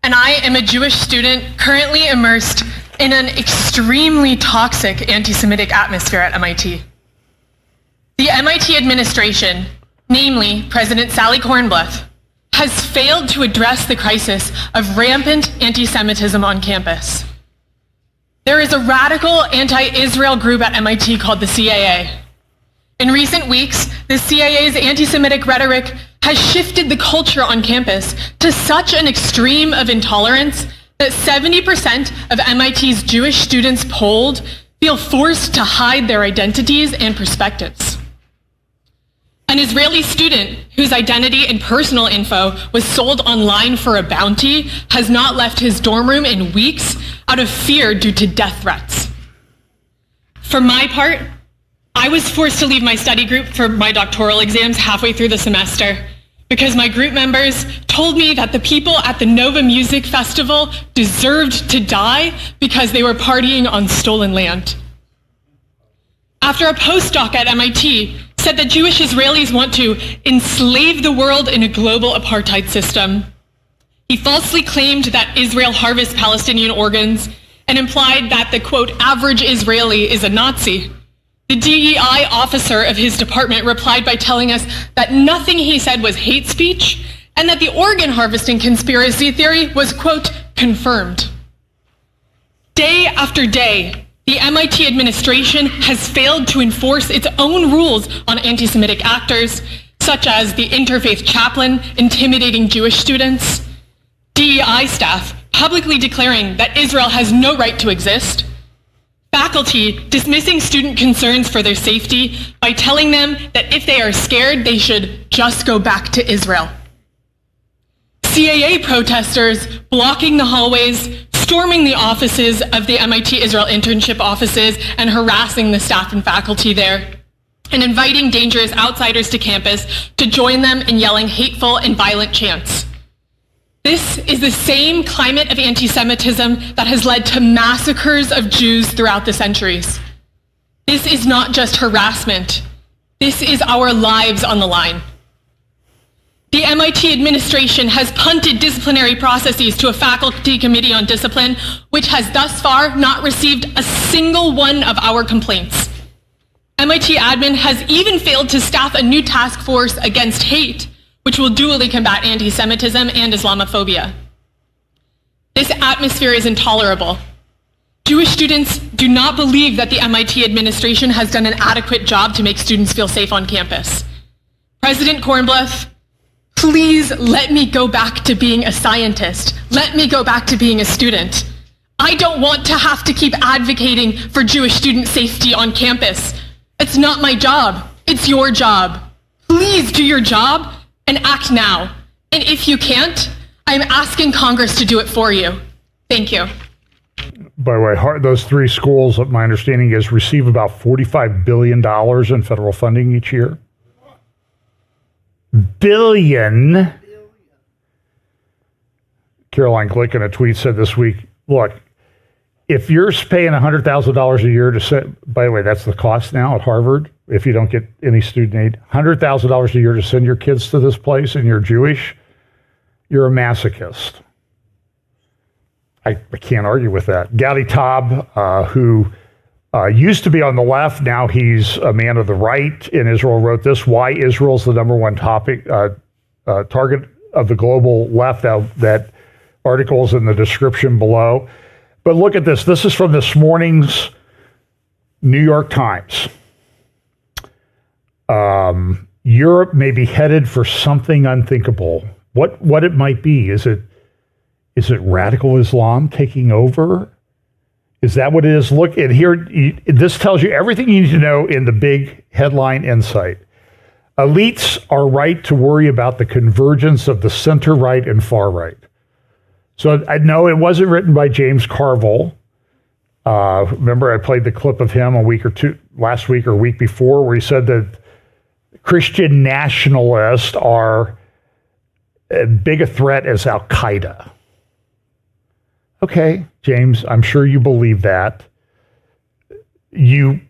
and I am a Jewish student currently immersed in an extremely toxic anti-Semitic atmosphere at MIT. The MIT administration, namely President Sally Kornbluth, has failed to address the crisis of rampant anti-Semitism on campus. There is a radical anti-Israel group at MIT called the CAA. In recent weeks, the CAA's anti-Semitic rhetoric has shifted the culture on campus to such an extreme of intolerance that 70% of MIT's Jewish students polled feel forced to hide their identities and perspectives. An Israeli student whose identity and personal info was sold online for a bounty has not left his dorm room in weeks out of fear due to death threats. For my part, I was forced to leave my study group for my doctoral exams halfway through the semester because my group members told me that the people at the Nova Music Festival deserved to die because they were partying on stolen land. After a postdoc at MIT said that Jewish Israelis want to enslave the world in a global apartheid system, he falsely claimed that Israel harvests Palestinian organs and implied that the, quote, average Israeli is a Nazi. The DEI officer of his department replied by telling us that nothing he said was hate speech and that the organ harvesting conspiracy theory was, quote, confirmed. Day after day, the MIT administration has failed to enforce its own rules on anti-Semitic actors, such as the interfaith chaplain intimidating Jewish students, DEI staff publicly declaring that Israel has no right to exist, faculty dismissing student concerns for their safety by telling them that if they are scared, they should just go back to Israel. CAA protesters blocking the hallways, storming the offices of the MIT Israel internship offices and harassing the staff and faculty there, and inviting dangerous outsiders to campus to join them in yelling hateful and violent chants. This is the same climate of anti-Semitism that has led to massacres of Jews throughout the centuries. This is not just harassment. This is our lives on the line. The MIT administration has punted disciplinary processes to a faculty committee on discipline, which has thus far not received a single one of our complaints. MIT admin has even failed to staff a new task force against hate, which will duly combat anti-Semitism and Islamophobia. This atmosphere is intolerable. Jewish students do not believe that the MIT administration has done an adequate job to make students feel safe on campus. President Kornbluth, please let me go back to being a scientist. Let me go back to being a student. I don't want to have to keep advocating for Jewish student safety on campus. It's not my job. It's your job. Please do your job and act now. And if you can't, I'm asking Congress to do it for you. Thank you. By the way, those three schools, my understanding is, receive about $45 billion in federal funding each year. Billion. Caroline Glick in a tweet said this week, look, if you're paying $100,000 a year to send, by the way, that's the cost now at Harvard, if you don't get any student aid, $100,000 a year to send your kids to this place and you're Jewish, you're a masochist. I can't argue with that. Gadi Taub, who used to be on the left, now he's a man of the right in Israel, wrote this, why Israel's the number one target of the global left. That article is in the description below. But look at this. This is from this morning's New York Times. Europe may be headed for something unthinkable. What it might be? Is it radical Islam taking over? Is that what it is? Look, and here, this tells you everything you need to know in the big headline insight. Elites are right to worry about the convergence of the center-right and far-right. So I know it wasn't written by James Carville. Remember, I played the clip of him last week or week before, where he said that Christian nationalists are as big a threat as Al-Qaeda. Okay, James, I'm sure you believe that. You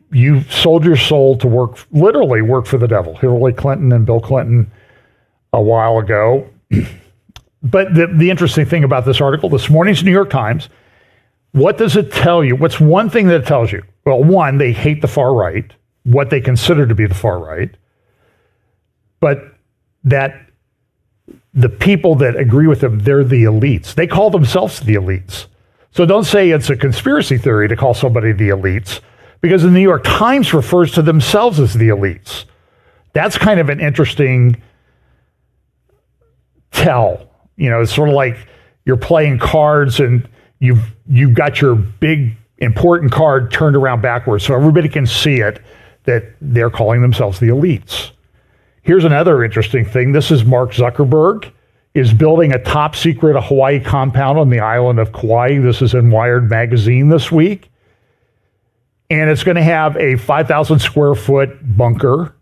sold your soul to literally work for the devil. Hillary Clinton and Bill Clinton a while ago. But the interesting thing about this article, this morning's New York Times, what does it tell you? What's one thing that it tells you? Well, one, they hate the far right, what they consider to be the far right, but that the people that agree with them, they're the elites. They call themselves the elites. So don't say it's a conspiracy theory to call somebody the elites, because the New York Times refers to themselves as the elites. That's kind of an interesting tell. It's sort of like you're playing cards and you've got your big important card turned around backwards so everybody can see it, that they're calling themselves the elites. Here's another interesting thing. This is Mark Zuckerberg is building a top secret Hawaii compound on the island of Kauai. This is in Wired magazine this week. And it's going to have a 5,000 square foot bunker.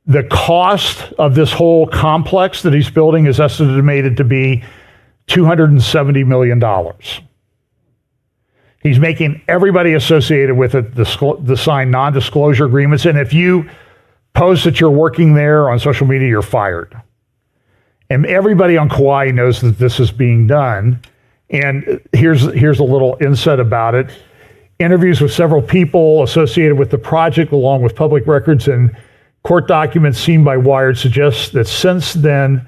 The cost of this whole complex that he's building is estimated to be $270 million. He's making everybody associated with it to sign non-disclosure agreements. And if you post that you're working there on social media, you're fired. And everybody on Kauai knows that this is being done. And here's a little insight about it. Interviews with several people associated with the project, along with public records and court documents seen by Wired, suggest that since then,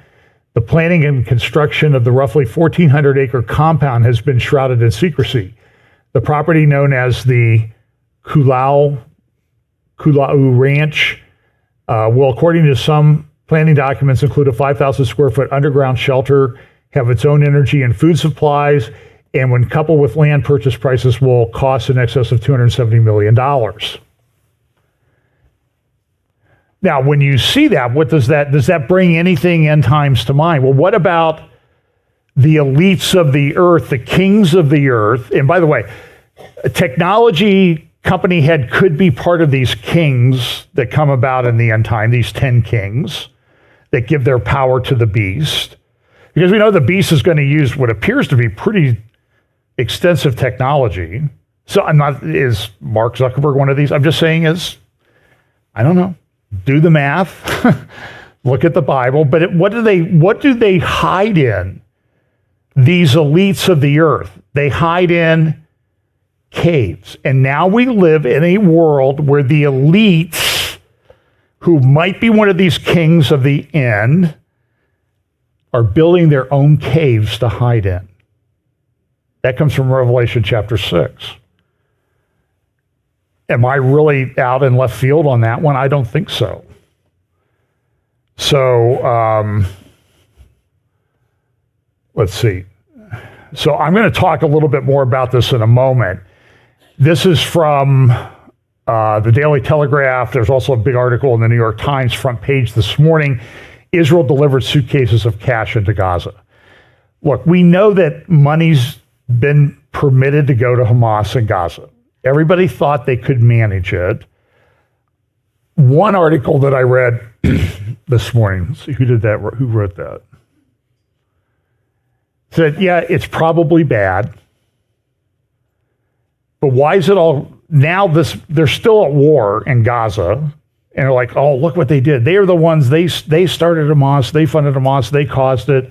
the planning and construction of the roughly 1,400-acre compound has been shrouded in secrecy. The property, known as the Kulau Ranch, will, according to some planning documents, include a 5,000 square foot underground shelter, have its own energy and food supplies, and when coupled with land purchase prices, will cost in excess of $270 million. Now, when you see that, does that bring anything end times to mind? Well, what about the elites of the earth, the kings of the earth? And by the way, a technology company head could be part of these kings that come about in the end time, these 10 kings that give their power to the beast. Because we know the beast is going to use what appears to be pretty extensive technology. So is Mark Zuckerberg one of these? I'm just saying I don't know. Do the math. Look at the Bible. But what do they hide in? These elites of the earth. They hide in caves. And now we live in a world where the elites, who might be one of these kings of the end, are building their own caves to hide in. That comes from Revelation chapter 6. Am I really out in left field on that one? I don't think so. So, let's see. So I'm going to talk a little bit more about this in a moment. This is from the Daily Telegraph. There's also a big article in the New York Times front page this morning. Israel delivered suitcases of cash into Gaza. Look, we know that money's been permitted to go to Hamas in Gaza. Everybody thought they could manage it. One article that I read this morning, let's see, who wrote that? Said, yeah, it's probably bad. But why is it all, now they're still at war in Gaza. And they're like, oh, look what they did. They are the ones, they started Hamas, they funded Hamas, they caused it.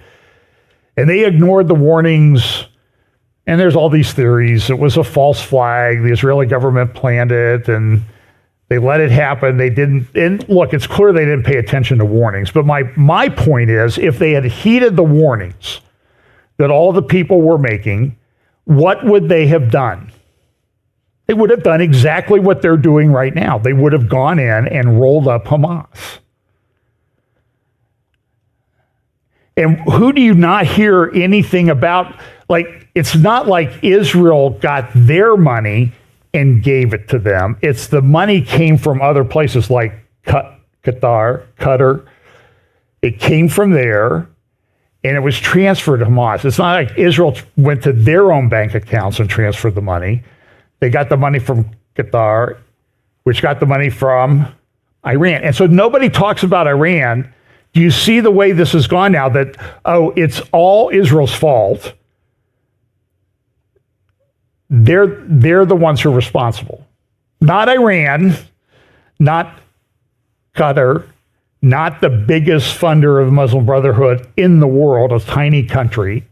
And they ignored the warnings. And there's all these theories. It was a false flag. The Israeli government planned it, and they let it happen. They didn't, and look, it's clear they didn't pay attention to warnings. But my point is, if they had heeded the warnings that all the people were making, what would they have done? They would have done exactly what they're doing right now. They would have gone in and rolled up Hamas. And who do you not hear anything about? Like, it's not like Israel got their money and gave it to them. It's the money came from other places like Qatar. It came from there, and it was transferred to Hamas. It's not like Israel went to their own bank accounts and transferred the money. They got the money from Qatar, which got the money from Iran. And so nobody talks about Iran. Do you see the way this has gone now that, oh, it's all Israel's fault? They're the ones who are responsible. Not Iran, not Qatar, not the biggest funder of the Muslim Brotherhood in the world, a tiny country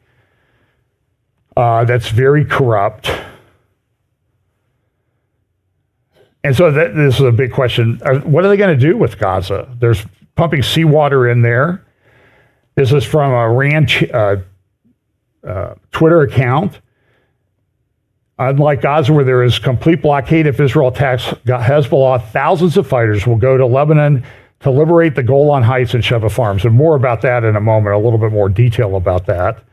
that's very corrupt. And so this is a big question. What are they going to do with Gaza? There's pumping seawater in there. This is from a Iran Twitter account. Unlike Gaza, where there is complete blockade, if Israel attacks Hezbollah, thousands of fighters will go to Lebanon to liberate the Golan Heights and Sheva Farms. And more about that in a moment, a little bit more detail about that.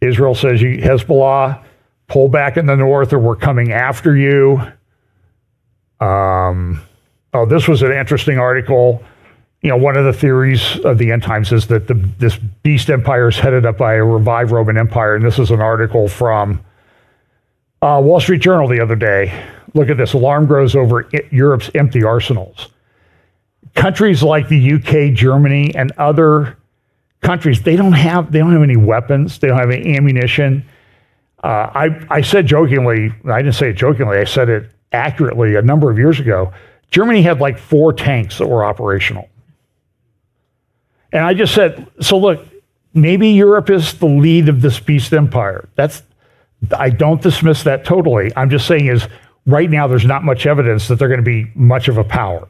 Israel says, Hezbollah, pull back in the north or we're coming after you. This was an interesting article. You know, one of the theories of the end times is that this beast empire is headed up by a revived Roman Empire. And this is an article from Wall Street Journal the other day. Look at this. Alarm grows over Europe's empty arsenals. Countries like the UK, Germany, and other countries, they don't have any weapons. They don't have any ammunition. I said jokingly, I didn't say it jokingly, I said it accurately a number of years ago. Germany had like 4 tanks that were operational. And I just said, so look, maybe Europe is the lead of this beast empire. I don't dismiss that totally. I'm just saying is right now there's not much evidence that they're going to be much of a power.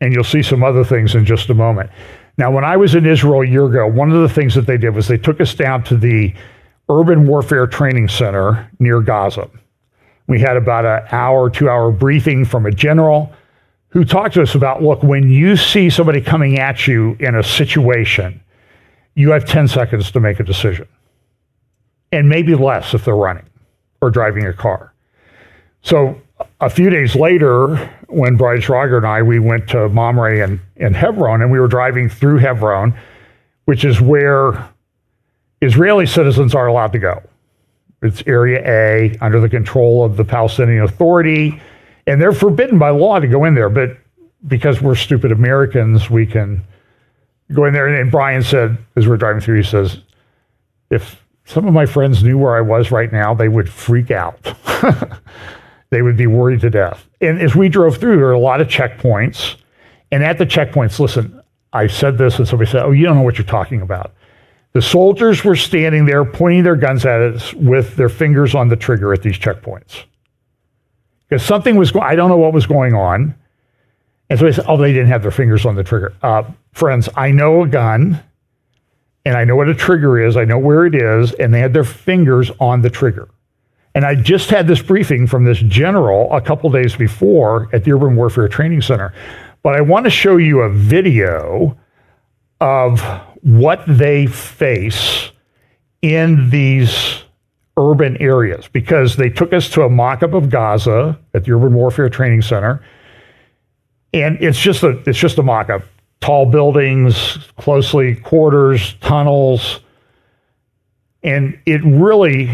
And you'll see some other things in just a moment. Now, when I was in Israel a year ago, one of the things that they did was they took us down to the Urban Warfare Training Center near Gaza. We had about an hour, 2-hour briefing from a general who talked to us about, look, when you see somebody coming at you in a situation, you have 10 seconds to make a decision. And maybe less if they're running or driving a car. So a few days later, when Brian Schrager and I, we went to Mamre and Hebron, and we were driving through Hebron, which is where Israeli citizens are allowed to go. It's Area A, under the control of the Palestinian Authority, and they're forbidden by law to go in there. But because we're stupid Americans, we can go in there. And Brian said, as we're driving through, he says, if some of my friends knew where I was right now, they would freak out. They would be worried to death. And as we drove through, there were a lot of checkpoints. And at the checkpoints, listen, I said this and somebody said, oh, you don't know what you're talking about. The soldiers were standing there pointing their guns at us with their fingers on the trigger at these checkpoints. Because something was going, I don't know what was going on. And so they said, oh, they didn't have their fingers on the trigger. Friends, I know a gun, and I know what a trigger is. I know where it is, and they had their fingers on the trigger. And I just had this briefing from this general a couple days before at the Urban Warfare Training Center. But I want to show you a video of what they face in these urban areas, because they took us to a mock-up of Gaza at the Urban Warfare Training Center. And it's just a mock-up. Tall buildings, closely quarters, tunnels. And it really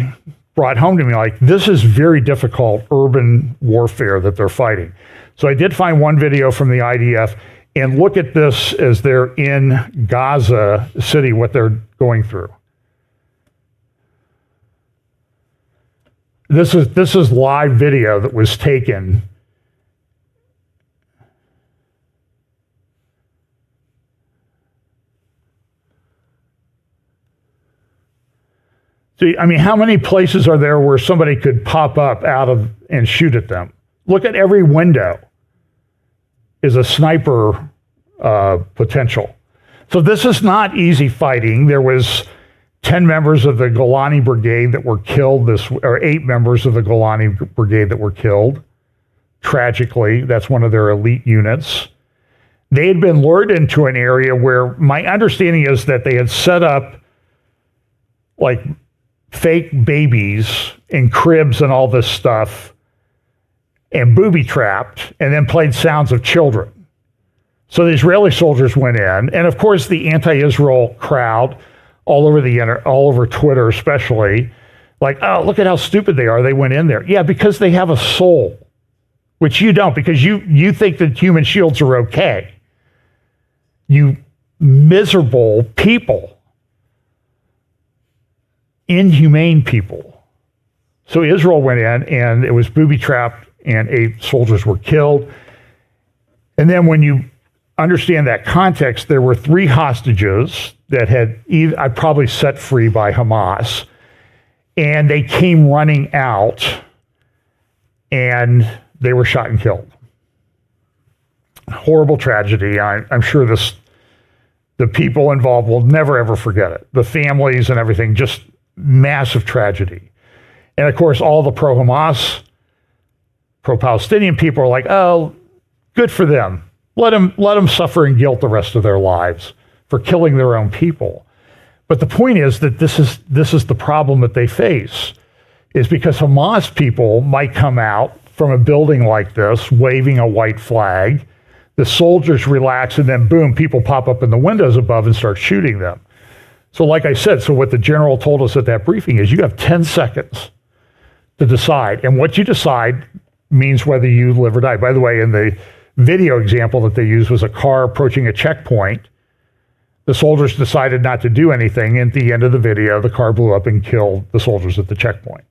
brought home to me, like, this is very difficult urban warfare that they're fighting. So I did find one video from the IDF, and look at this as they're in Gaza City, what they're going through. This is live video that was taken. See, I mean, how many places are there where somebody could pop up out of and shoot at them? Look at every window is a sniper potential. So this is not easy fighting. There was 10 members of the Golani Brigade that were killed, or 8 members of the Golani Brigade that were killed. Tragically, that's one of their elite units. They had been lured into an area where my understanding is that they had set up like fake babies in cribs and all this stuff and booby-trapped, and then played sounds of children. So the Israeli soldiers went in, and of course the anti-Israel crowd all over Twitter especially, like, oh, look at how stupid they are. They went in there. Yeah, because they have a soul, which you don't, because you think that human shields are okay. You miserable people. Inhumane people. So Israel went in, and it was booby-trapped, and 8 soldiers were killed. And then when you understand that context, there were 3 hostages that I probably set free by Hamas, and they came running out, and they were shot and killed. Horrible tragedy. I'm sure the people involved will never, ever forget it. The families and everything, just massive tragedy. And of course, all the pro-Hamas, pro-Palestinian people are like, oh, good for them. Let them suffer in guilt the rest of their lives for killing their own people. But the point is that this is the problem that they face, is because Hamas people might come out from a building like this waving a white flag, the soldiers relax, and then boom, people pop up in the windows above and start shooting them. So like I said, so what the general told us at that briefing is you have 10 seconds to decide. And what you decide means whether you live or die. By the way, in the video example that they used was a car approaching a checkpoint. The soldiers decided not to do anything. At the end of the video, the car blew up and killed the soldiers at the checkpoint.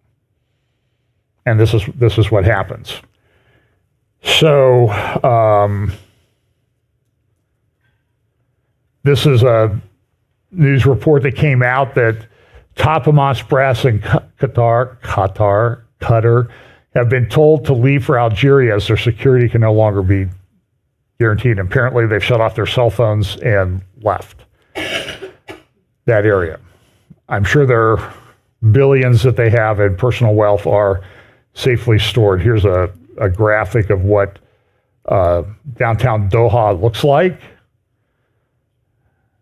And this is what happens. So this is a news report that came out that top Hamas brass in Qatar have been told to leave for Algeria as their security can no longer be guaranteed. Apparently, they've shut off their cell phones and left that area. I'm sure their billions that they have in personal wealth are safely stored. Here's a graphic of what downtown Doha looks like.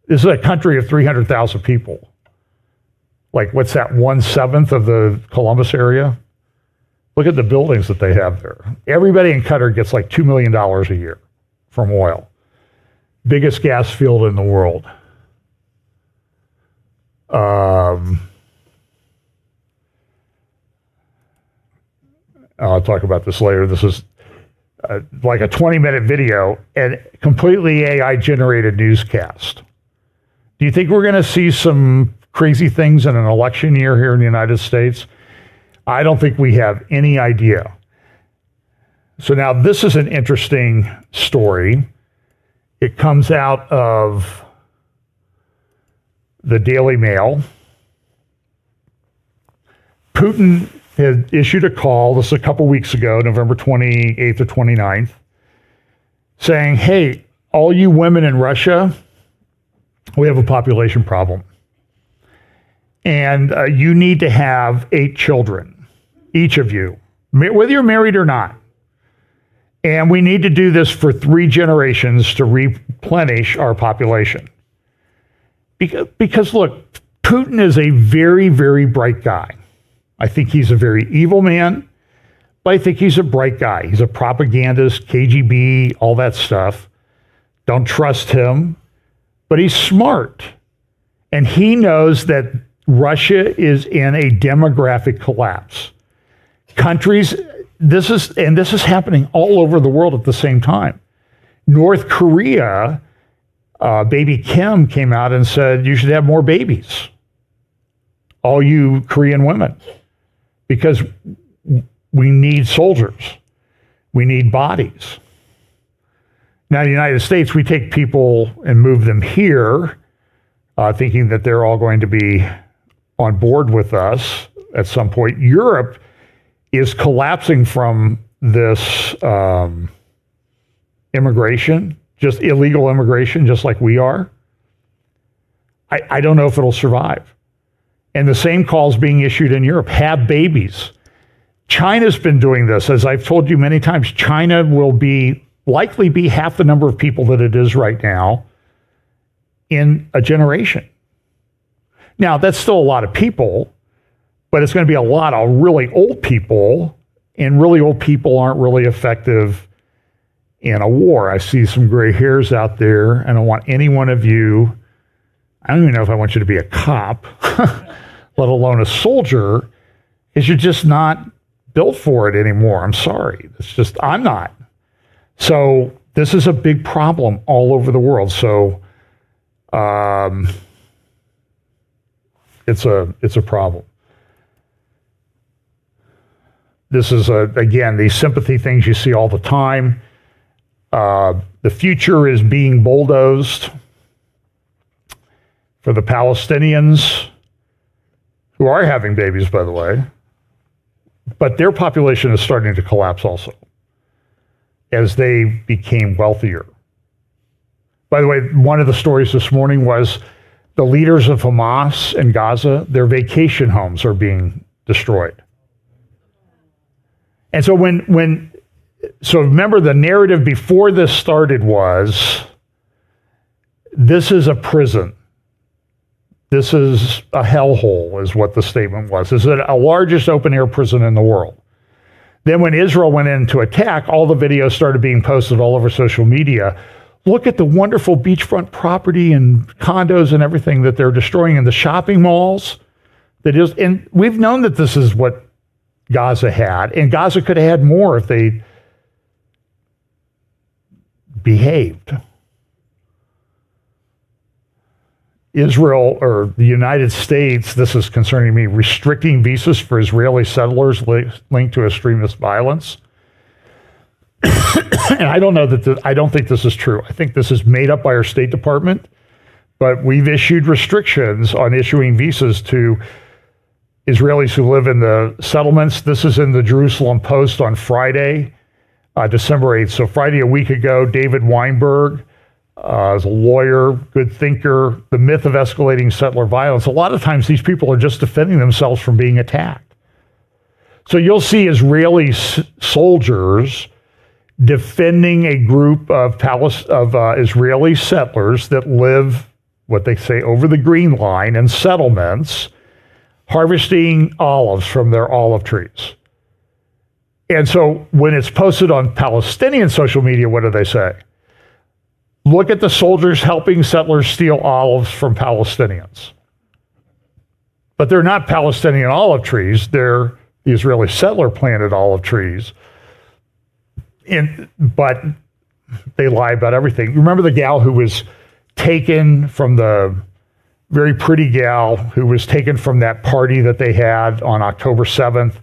This is a country of 300,000 people. Like, what's that, 1/7 of the Columbus area? Look at the buildings that they have there. Everybody in Qatar gets like $2 million a year from oil. Biggest gas field in the world. I'll talk about this later. This is like a 20-minute video and completely AI-generated newscast. Do you think we're going to see some crazy things in an election year here in the United States? I don't think we have any idea. So now this is an interesting story. It comes out of the Daily Mail. Putin had issued a call, this is a couple weeks ago, November 28th or 29th, saying, hey, all you women in Russia, we have a population problem. And you need to have 8 children, each of you, whether you're married or not. And we need to do this for 3 generations to replenish our population. Because look, Putin is a very, very bright guy. I think he's a very evil man, but I think he's a bright guy. He's a propagandist, KGB, all that stuff. Don't trust him, but he's smart. And he knows that Russia is in a demographic collapse. Countries, this is happening all over the world at the same time. North Korea, baby Kim came out and said, you should have more babies, all you Korean women, because we need soldiers. We need bodies. Now, in the United States, we take people and move them here, thinking that they're all going to be on board with us at some point. Europe is collapsing from this immigration, just illegal immigration, just like we are. I don't know if it'll survive. And the same call is being issued in Europe. Have babies. China's been doing this. As I've told you many times, China will likely be half the number of people that it is right now in a generation. Now, that's still a lot of people, but it's going to be a lot of really old people, and really old people aren't really effective in a war. I see some gray hairs out there, and I don't want any one of you, I don't even know if I want you to be a cop, let alone a soldier, because you're just not built for it anymore. I'm sorry. It's just, I'm not. So this is a big problem all over the world. So it's a problem. This is, again, these sympathy things you see all the time. The future is being bulldozed for the Palestinians, who are having babies, by the way. But their population is starting to collapse also as they became wealthier. By the way, one of the stories this morning was the leaders of Hamas in Gaza, their vacation homes are being destroyed. And so so remember, the narrative before this started was, this is a prison. This is a hellhole, is what the statement was. This is the largest open-air prison in the world. Then when Israel went in to attack, all the videos started being posted all over social media. Look at the wonderful beachfront property and condos and everything that they're destroying in the shopping malls. And we've known that this is what Gaza had, and Gaza could have had more if they behaved. Israel, or the United States, this is concerning me, restricting visas for Israeli settlers linked to extremist violence. And I don't know I don't think this is true. I think this is made up by our State Department, but we've issued restrictions on issuing visas to Israelis who live in the settlements. This is in the Jerusalem Post on Friday, December 8th. So Friday, a week ago, David Weinberg, is a lawyer, good thinker, the myth of escalating settler violence. A lot of times these people are just defending themselves from being attacked. So you'll see Israeli soldiers defending a group of Israeli settlers that live, what they say, over the Green Line in settlements, harvesting olives from their olive trees. And so when it's posted on Palestinian social media, what do they say? Look at the soldiers helping settlers steal olives from Palestinians. But they're not Palestinian olive trees. They're the Israeli settler planted olive trees. But they lie about everything. Remember the gal who was taken from the very pretty gal who was taken from that party that they had on October 7th,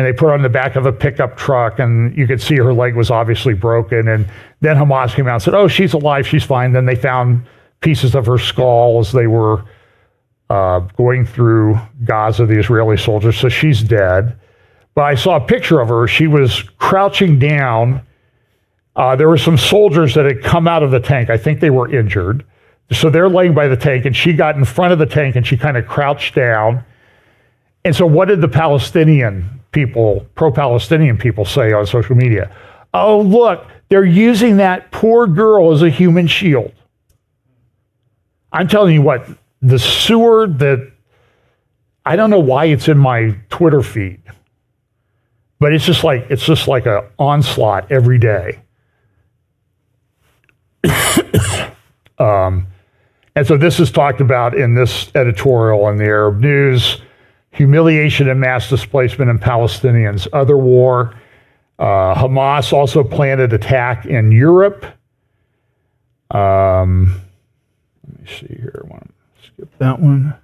and they put her on the back of a pickup truck, and you could see her leg was obviously broken. And then Hamas came out and said, oh, she's alive, she's fine. Then they found pieces of her skull as they were going through Gaza, the Israeli soldiers, so she's dead. But I saw a picture of her. She was crouching down. There were some soldiers that had come out of the tank. I think they were injured. So they're laying by the tank, and she got in front of the tank, and she kind of crouched down. And so what did the Palestinian people, pro-Palestinian people, say on social media? Oh, look, they're using that poor girl as a human shield. I'm telling you what, the sewer that, I don't know why it's in my Twitter feed, but it's just like an onslaught every day. And so this is talked about in this editorial in the Arab News: humiliation and mass displacement in Palestinians, other war. Hamas also planned an attack in Europe. Let me see here. I want to skip that one.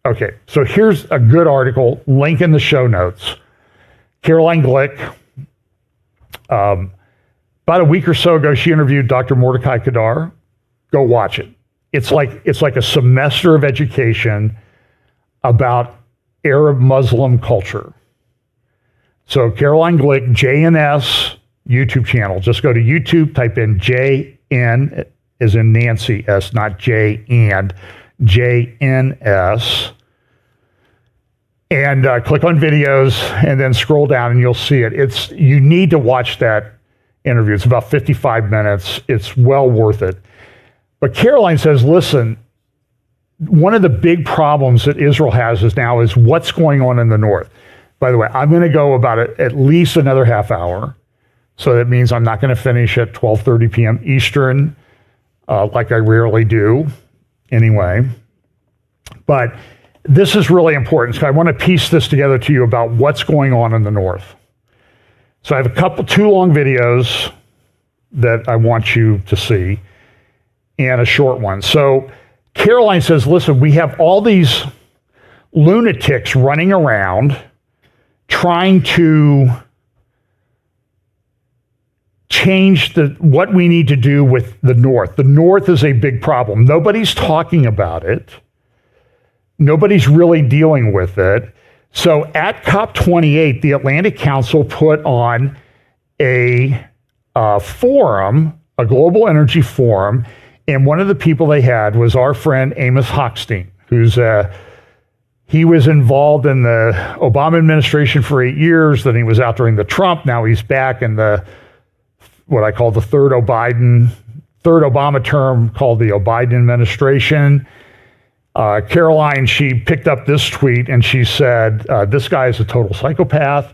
Okay, so here's a good article, link in the show notes. Caroline Glick, about a week or so ago, she interviewed Dr. Mordecai Kadar. Go watch it. It's like a semester of education about Arab Muslim culture. So Caroline Glick, JNS YouTube channel. Just go to YouTube, type in JN as in Nancy S, not J and JNS. And click on videos and then scroll down and you'll see it. You need to watch that interview. It's about 55 minutes. It's well worth it. But Caroline says, listen, one of the big problems that Israel has is what's going on in the north. By the way, I'm going to go about at least another half hour. So that means I'm not going to finish at 12:30 p.m. Eastern, like I rarely do anyway. But this is really important. So I want to piece this together to you about what's going on in the north. So I have two long videos that I want you to see and a short one. So Caroline says, listen, we have all these lunatics running around trying to change what we need to do with the north. The north is a big problem. Nobody's talking about it. Nobody's really dealing with it. So at COP28, the Atlantic Council put on a forum, a global energy forum, and one of the people they had was our friend Amos Hochstein, he was involved in the Obama administration for 8 years, then he was out during the Trump, now he's back in what I call the third Obama term, called the Biden administration. Caroline, she picked up this tweet and she said, this guy is a total psychopath.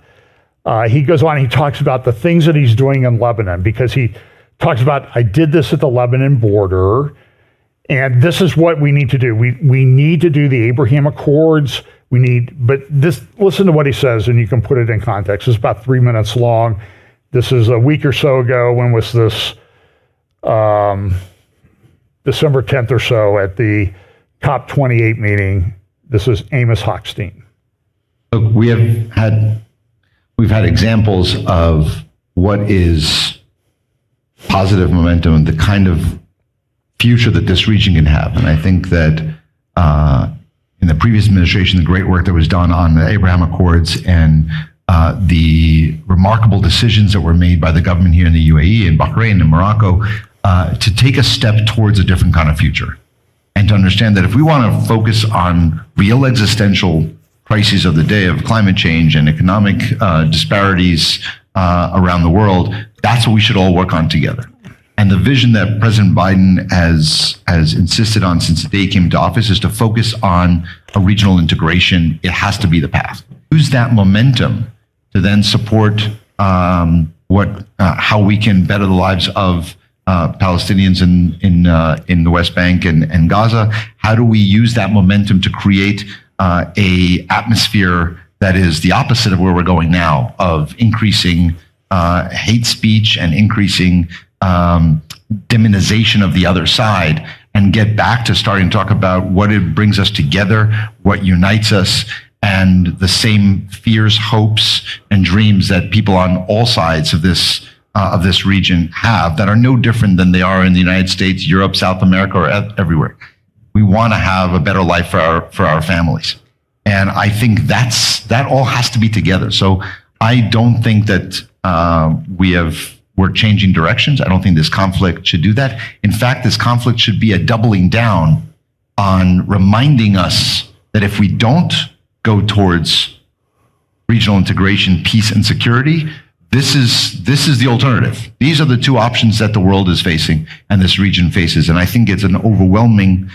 He goes on, he talks about the things that he's doing in Lebanon, because he talks about, I did this at the Lebanon border, and this is what we need to do. We need to do the Abraham Accords. Listen to what he says, and you can put it in context. It's about 3 minutes long. This is a week or so ago. When was this? December 10th or so at the COP28 meeting. This is Amos Hochstein. Look, we've had examples of what is positive momentum and the kind of future that this region can have. And I think that in the previous administration, the great work that was done on the Abraham Accords and the remarkable decisions that were made by the government here in the UAE and Bahrain and Morocco to take a step towards a different kind of future. And to understand that if we want to focus on real existential crises of the day of climate change and economic disparities around the world, that's what we should all work on together. And the vision that President Biden has insisted on since the day he came to office is to focus on a regional integration. It has to be the path. Use that momentum to then support how we can better the lives of Palestinians in the West Bank and Gaza. How do we use that momentum to create a atmosphere that is the opposite of where we're going now, of increasing hate speech and increasing demonization of the other side, and get back to starting to talk about what it brings us together, what unites us, and the same fears, hopes, and dreams that people on all sides of this region have that are no different than they are in the United States, Europe, South America, or everywhere. We want to have a better life for our families. And I think that all has to be together. So I don't think that we're changing directions. I don't think this conflict should do that. In fact, this conflict should be a doubling down on reminding us that if we don't go towards regional integration, peace, and security, this is the alternative. These are the two options that the world is facing and this region faces. And I think it's an overwhelming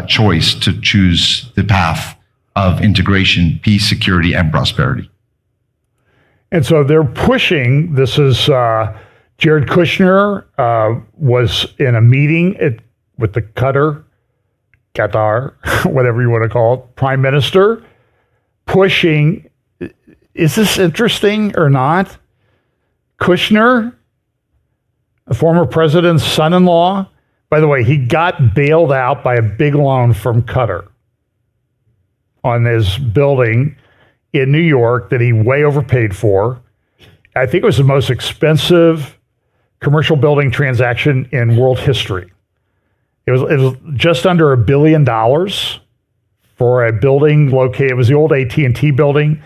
choice to choose the path of integration, peace, security, and prosperity. And so they're pushing, this is Jared Kushner was in a meeting with the Qatar, whatever you want to call it, prime minister, pushing, is this interesting or not? Kushner, the former president's son-in-law, by the way, he got bailed out by a big loan from Qatar on his building in New York that he way overpaid for. I think it was the most expensive commercial building transaction in world history. It was just under $1 billion for a building located, it was the old AT&T building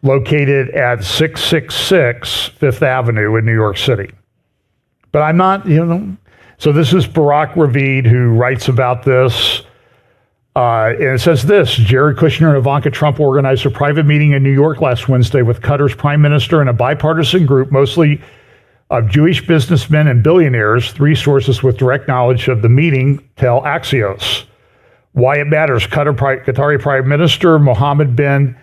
located at 666 Fifth Avenue in New York City. But I'm not, so this is Barak Ravid who writes about this. And it says this: Jared Kushner and Ivanka Trump organized a private meeting in New York last Wednesday with Qatar's prime minister and a bipartisan group, mostly of Jewish businessmen and billionaires. Three sources with direct knowledge of the meeting tell Axios. Why it matters: Qatari Prime Minister Mohammed bin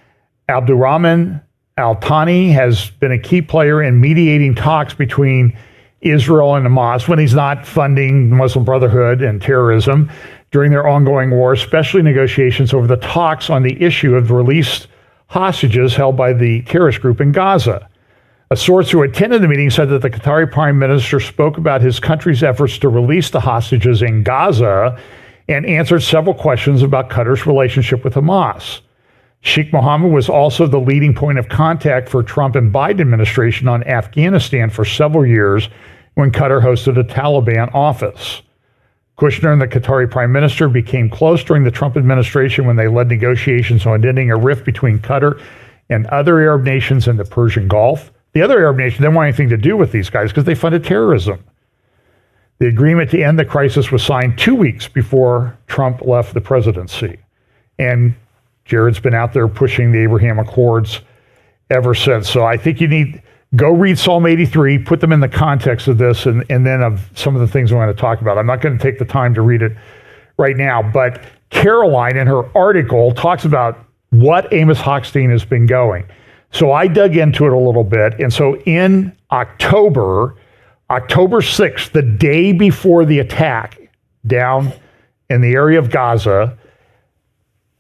Abdulrahman Al Thani has been a key player in mediating talks between Israel and Hamas when he's not funding the Muslim Brotherhood and terrorism during their ongoing war, especially negotiations over the talks on the issue of the released hostages held by the terrorist group in Gaza. A source who attended the meeting said that the Qatari prime minister spoke about his country's efforts to release the hostages in Gaza and answered several questions about Qatar's relationship with Hamas. Sheikh Mohammed was also the leading point of contact for Trump and Biden administration on Afghanistan for several years when Qatar hosted a Taliban office. Kushner and the Qatari prime minister became close during the Trump administration when they led negotiations on ending a rift between Qatar and other Arab nations in the Persian Gulf. The other Arab nations didn't want anything to do with these guys because they funded terrorism. The agreement to end the crisis was signed 2 weeks before Trump left the presidency. And Jared's been out there pushing the Abraham Accords ever since. So I think you need, go read Psalm 83, put them in the context of this, and then of some of the things I want to talk about. I'm not going to take the time to read it right now, but Caroline in her article talks about what Amos Hochstein has been going. So I dug into it a little bit. And so in October 6th, the day before the attack down in the area of Gaza,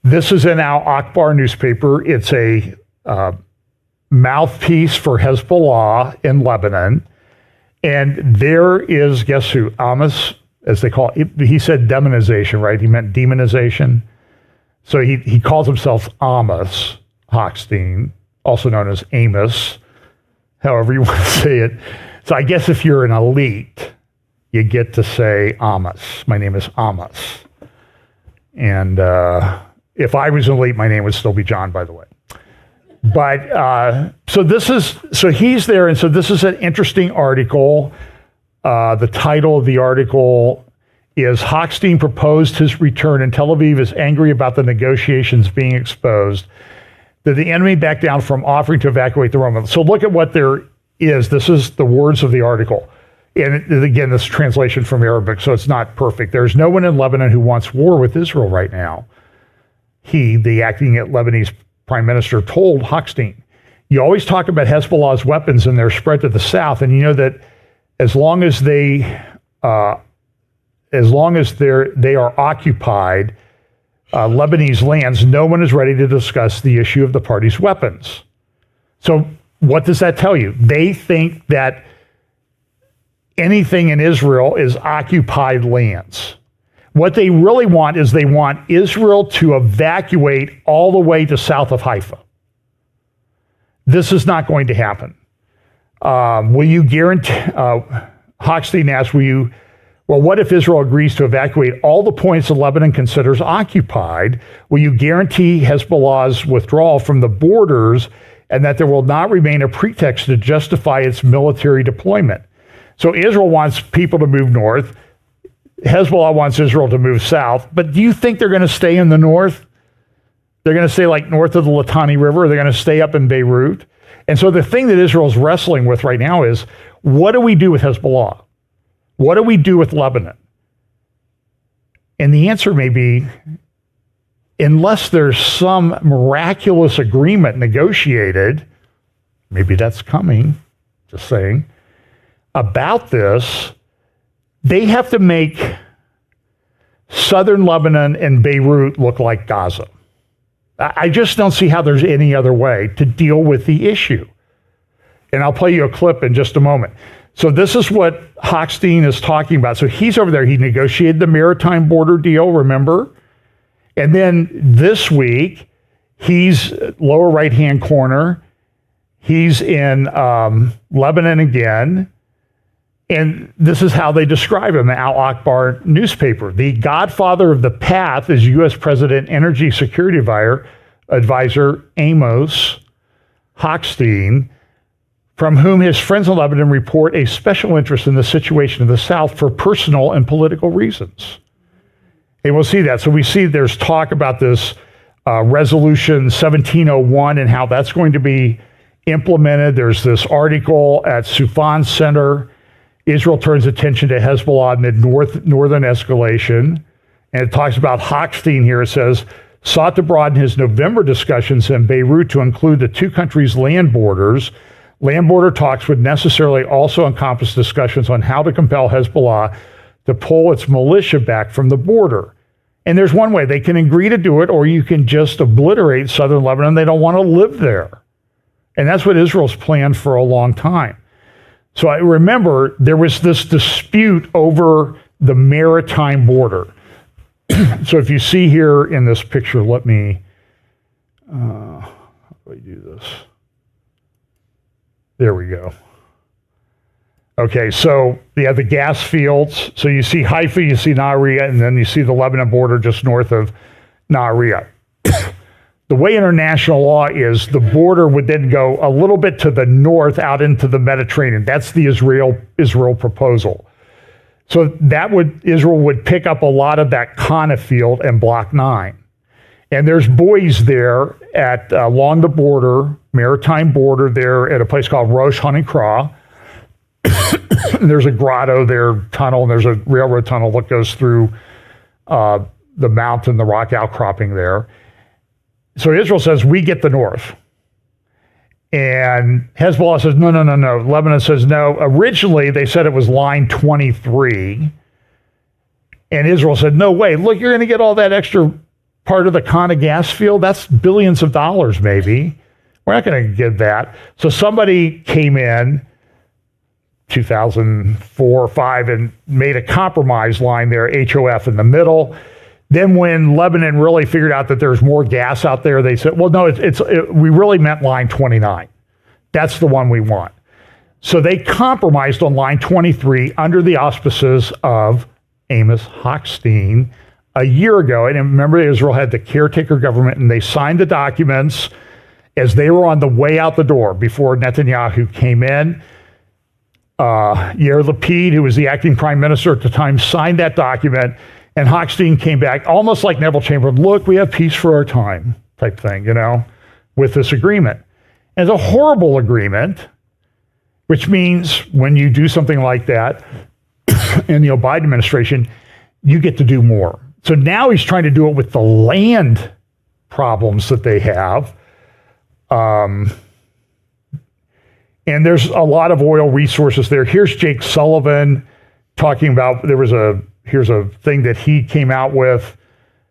this is in Al Akhbar newspaper. It's a mouthpiece for Hezbollah in Lebanon. And there is, guess who? Amos, as they call it. He said demonization, right? He meant demonization. So he calls himself Amos Hochstein, also known as Amos, however you want to say it. So I guess if you're an elite, you get to say Amos. My name is Amos. And if I was an elite, my name would still be John, by the way. But so he's there. And so this is an interesting article. The title of the article is Hochstein proposed his return and Tel Aviv is angry about the negotiations being exposed. Did the enemy back down from offering to evacuate the Romans? So look at what there is. This is the words of the article. And again, this translation from Arabic, so it's not perfect. There's no one in Lebanon who wants war with Israel right now. He, the acting Lebanese prime minister, told Hochstein, you always talk about Hezbollah's weapons and their spread to the south, and you know that as long as they are occupied Lebanese lands, no one is ready to discuss the issue of the party's weapons. So what does that tell you? They think that anything in Israel is occupied lands. What they really want is they want Israel to evacuate all the way to south of Haifa. This is not going to happen. Will you guarantee, Hochstein asked, what if Israel agrees to evacuate all the points that Lebanon considers occupied? Will you guarantee Hezbollah's withdrawal from the borders and that there will not remain a pretext to justify its military deployment? So Israel wants people to move north. Hezbollah wants Israel to move south. But do you think they're going to stay in the north? They're going to stay like north of the Litani River, or they're going to stay up in Beirut? And so the thing that Israel's wrestling with right now is, what do we do with Hezbollah? What do we do with Lebanon? And the answer may be, unless there's some miraculous agreement negotiated, maybe that's coming, just saying, about this, they have to make southern Lebanon and Beirut look like Gaza. I just don't see how there's any other way to deal with the issue. And I'll play you a clip in just a moment. So this is what Hochstein is talking about. So he's over there. He negotiated the maritime border deal, remember? And then this week, he's lower right-hand corner. He's in Lebanon again. And this is how they describe him, the Al Akbar newspaper. The godfather of the path is U.S. President Energy Security Advisor Amos Hochstein, from whom his friends in Lebanon report a special interest in the situation of the South for personal and political reasons. And we'll see that. So we see there's talk about this Resolution 1701 and how that's going to be implemented. There's this article at Sufan Center. Israel turns attention to Hezbollah amid northern escalation. And it talks about Hochstein here. It says, sought to broaden his November discussions in Beirut to include the two countries' land borders. Land border talks would necessarily also encompass discussions on how to compel Hezbollah to pull its militia back from the border. And there's one way. They can agree to do it, or you can just obliterate southern Lebanon. They don't want to live there. And that's what Israel's planned for a long time. So I remember there was this dispute over the maritime border. So if you see here in this picture, let me, how do I do this? There we go. Okay, so you have the gas fields. So you see Haifa, you see Nahariya, and then you see the Lebanon border just north of Nahariya. The way international law is, the border would then go a little bit to the north out into the Mediterranean. That's the Israel proposal. So Israel would pick up a lot of that Kana field and Block 9. And there's buoys there along the border, maritime border there at a place called Rosh Hanikra. There's a grotto there, tunnel, and there's a railroad tunnel that goes through the mountain, the rock outcropping there. So Israel says, we get the north. And Hezbollah says, no. Lebanon says, no. Originally, they said it was line 23. And Israel said, no way. Look, you're going to get all that extra part of the Kana gas field. That's billions of dollars, maybe. We're not going to get that. So somebody came in 2004 or 5 and made a compromise line there, HOF in the middle. Then when Lebanon really figured out that there's more gas out there, they said, well, no, we really meant line 29. That's the one we want. So they compromised on line 23 under the auspices of Amos Hochstein a year ago. And remember, Israel had the caretaker government, and they signed the documents as they were on the way out the door before Netanyahu came in. Yair Lapid, who was the acting prime minister at the time, signed that document. And Hochstein came back almost like Neville Chamberlain, look, we have peace for our time type thing, with this agreement. And it's a horrible agreement, which means when you do something like that in the Biden administration, you get to do more. So now he's trying to do it with the land problems that they have. And there's a lot of oil resources there. Here's Jake Sullivan talking about, here's a thing that he came out with.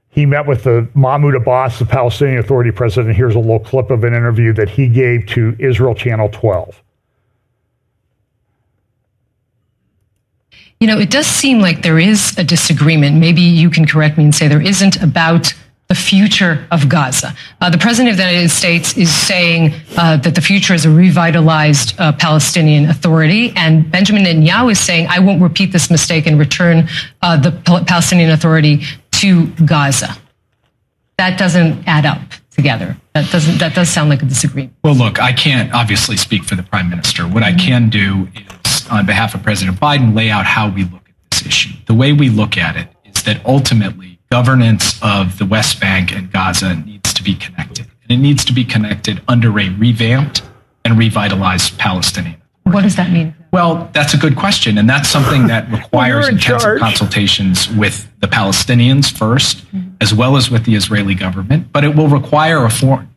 He met with the Mahmoud Abbas, the Palestinian Authority president. Here's a little clip of an interview that he gave to Israel Channel 12. It does seem like there is a disagreement. Maybe you can correct me and say there isn't, about the future of Gaza. The President of the United States is saying that the future is a revitalized Palestinian Authority, and Benjamin Netanyahu is saying, I won't repeat this mistake and return the Palestinian Authority to Gaza. That doesn't add up together. That does sound like a disagreement. Well, look, I can't obviously speak for the Prime Minister. What I can do is, on behalf of President Biden, lay out how we look at this issue. The way we look at it is that ultimately governance of the West Bank and Gaza needs to be connected. And it needs to be connected under a revamped and revitalized Palestinian. What does that mean? Well, that's a good question. And that's something that requires intensive consultations with the Palestinians first, as well as with the Israeli government. But it will require reform.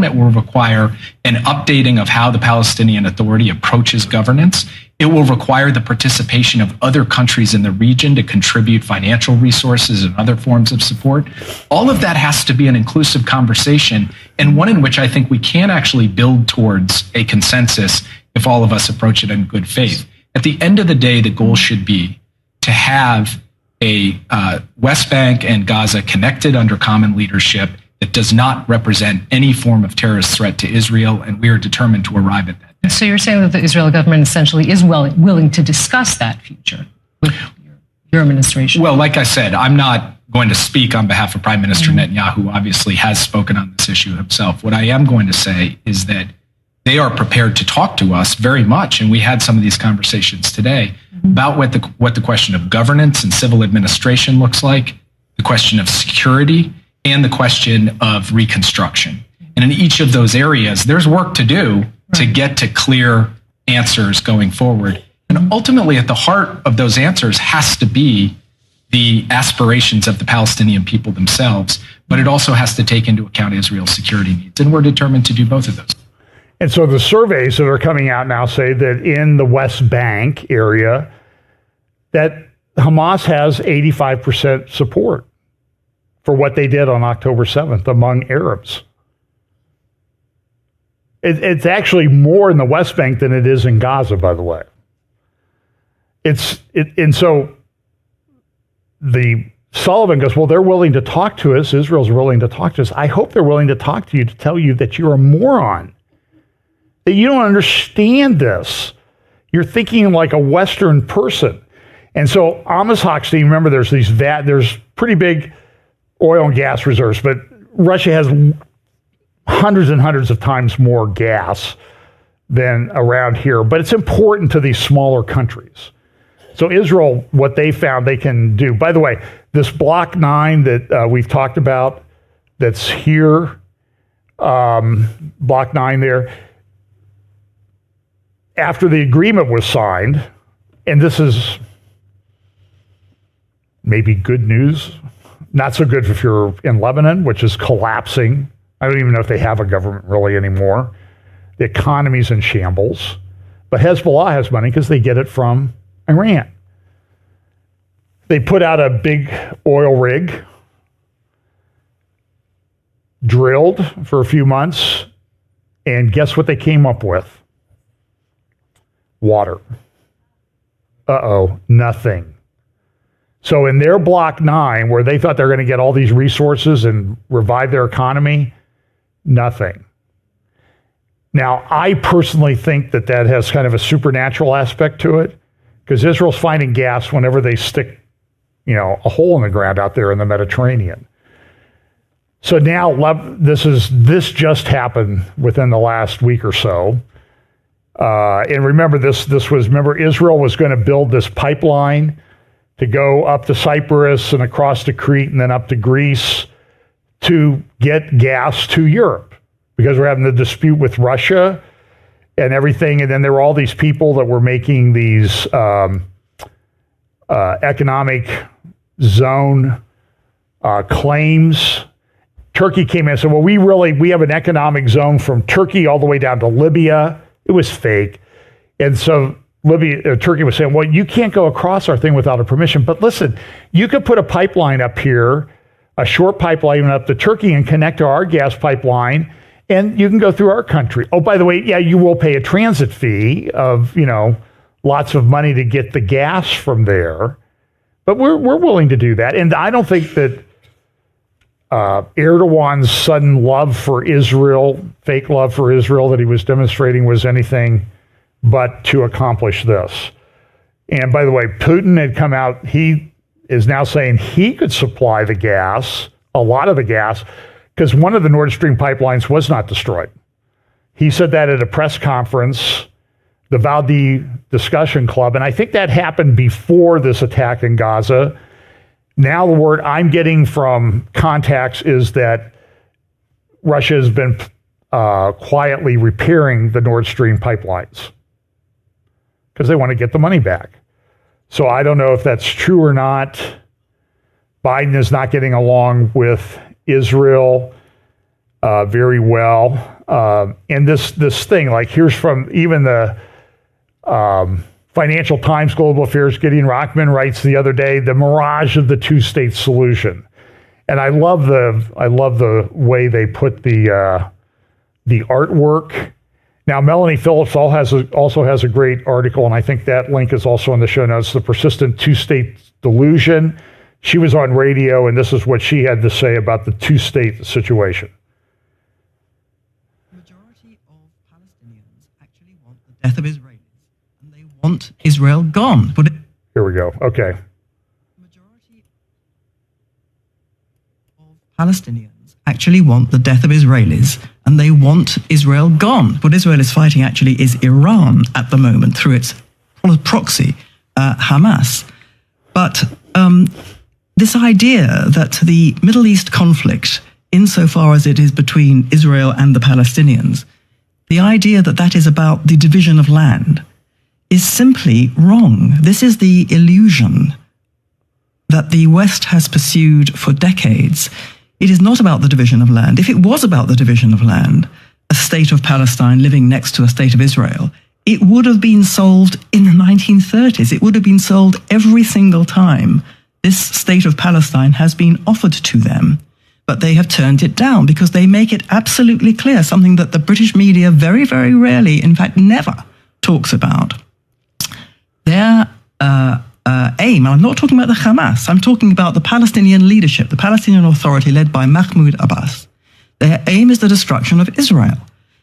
It will require an updating of how the Palestinian Authority approaches governance. It will require the participation of other countries in the region to contribute financial resources and other forms of support. All of that has to be an inclusive conversation, and one in which I think we can actually build towards a consensus if all of us approach it in good faith. At the end of the day, the goal should be to have a West Bank and Gaza connected under common leadership that does not represent any form of terrorist threat to Israel, and we are determined to arrive at that day. So you're saying that the Israeli government essentially is willing to discuss that future with your administration? Well, like I said, I'm not going to speak on behalf of Prime Minister Netanyahu, who obviously has spoken on this issue himself. What I am going to say is that they are prepared to talk to us very much, and we had some of these conversations today about what the question of governance and civil administration looks like, the question of security, and the question of reconstruction. And in each of those areas, there's work to do to get to clear answers going forward. And ultimately, at the heart of those answers has to be the aspirations of the Palestinian people themselves, but it also has to take into account Israel's security needs. And we're determined to do both of those. And so the surveys that are coming out now say that in the West Bank area, that Hamas has 85% support for what they did on October 7th among Arabs. It's actually more in the West Bank than it is in Gaza, by the way. And so the Sullivan goes, well, they're willing to talk to us. Israel's willing to talk to us. I hope they're willing to talk to you to tell you that you're a moron, that you don't understand this. You're thinking like a Western person. And so Amos Hochstein, remember, there's pretty big oil and gas reserves, but Russia has hundreds and hundreds of times more gas than around here. But it's important to these smaller countries. So Israel, what they found they can do. By the way, this Block 9 that we've talked about, that's here, Block 9 there, after the agreement was signed, and this is maybe good news, not so good if you're in Lebanon, which is collapsing. I don't even know if they have a government really anymore. The economy's in shambles. But Hezbollah has money because they get it from Iran. They put out a big oil rig, drilled for a few months, and guess what they came up with? Water. Nothing. So in their Block 9, where they thought they were going to get all these resources and revive their economy, nothing. Now, I personally think that has kind of a supernatural aspect to it, because Israel's finding gas whenever they stick, a hole in the ground out there in the Mediterranean. So now this just happened within the last week or so. And remember, Israel was going to build this pipeline to go up to Cyprus and across to Crete and then up to Greece to get gas to Europe, because we're having the dispute with Russia and everything. And then there were all these people that were making these economic zone claims. Turkey came in and said, well, we have an economic zone from Turkey all the way down to Libya. It was fake. And so Turkey was saying, well, you can't go across our thing without a permission. But listen, you could put a pipeline up here, a short pipeline up to Turkey and connect to our gas pipeline, and you can go through our country. Oh, by the way, yeah, you will pay a transit fee of, lots of money to get the gas from there. But we're willing to do that. And I don't think that Erdogan's sudden love for Israel, fake love for Israel that he was demonstrating was anything but to accomplish this. And by the way, Putin had come out, he is now saying he could supply the gas, a lot of the gas, because one of the Nord Stream pipelines was not destroyed. He said that at a press conference, the Valdi Discussion Club, and I think that happened before this attack in Gaza. Now the word I'm getting from contacts is that Russia has been quietly repairing the Nord Stream pipelines because they want to get the money back. So I don't know if that's true or not. Biden is not getting along with Israel very well. And this thing, like here's from even the Financial Times Global Affairs, Gideon Rockman writes the other day, the mirage of the two-state solution. And I love the way they put the artwork. Now, Melanie Phillips also has a great article, and I think that link is also in the show notes, The Persistent Two-State Delusion. She was on radio, and this is what she had to say about the two-state situation. The majority of Palestinians actually want the death of Israelis, and they want Israel gone. Here we go. Okay. The majority of Palestinians actually want the death of Israelis, and they want Israel gone. What Israel is fighting actually is Iran at the moment through its proxy, Hamas. But this idea that the Middle East conflict, insofar as it is between Israel and the Palestinians, the idea that that is about the division of land is simply wrong. This is the illusion that the West has pursued for decades. It is not about the division of land. If it was about the division of land, a state of Palestine living next to a state of Israel, it would have been solved in the 1930s. It would have been solved every single time this state of Palestine has been offered to them. But they have turned it down because they make it absolutely clear, something that the British media very, very rarely, in fact, never talks about. Their aim, and I'm not talking about the Hamas, I'm talking about the Palestinian leadership, the Palestinian Authority led by Mahmoud Abbas. Their aim is the destruction of Israel.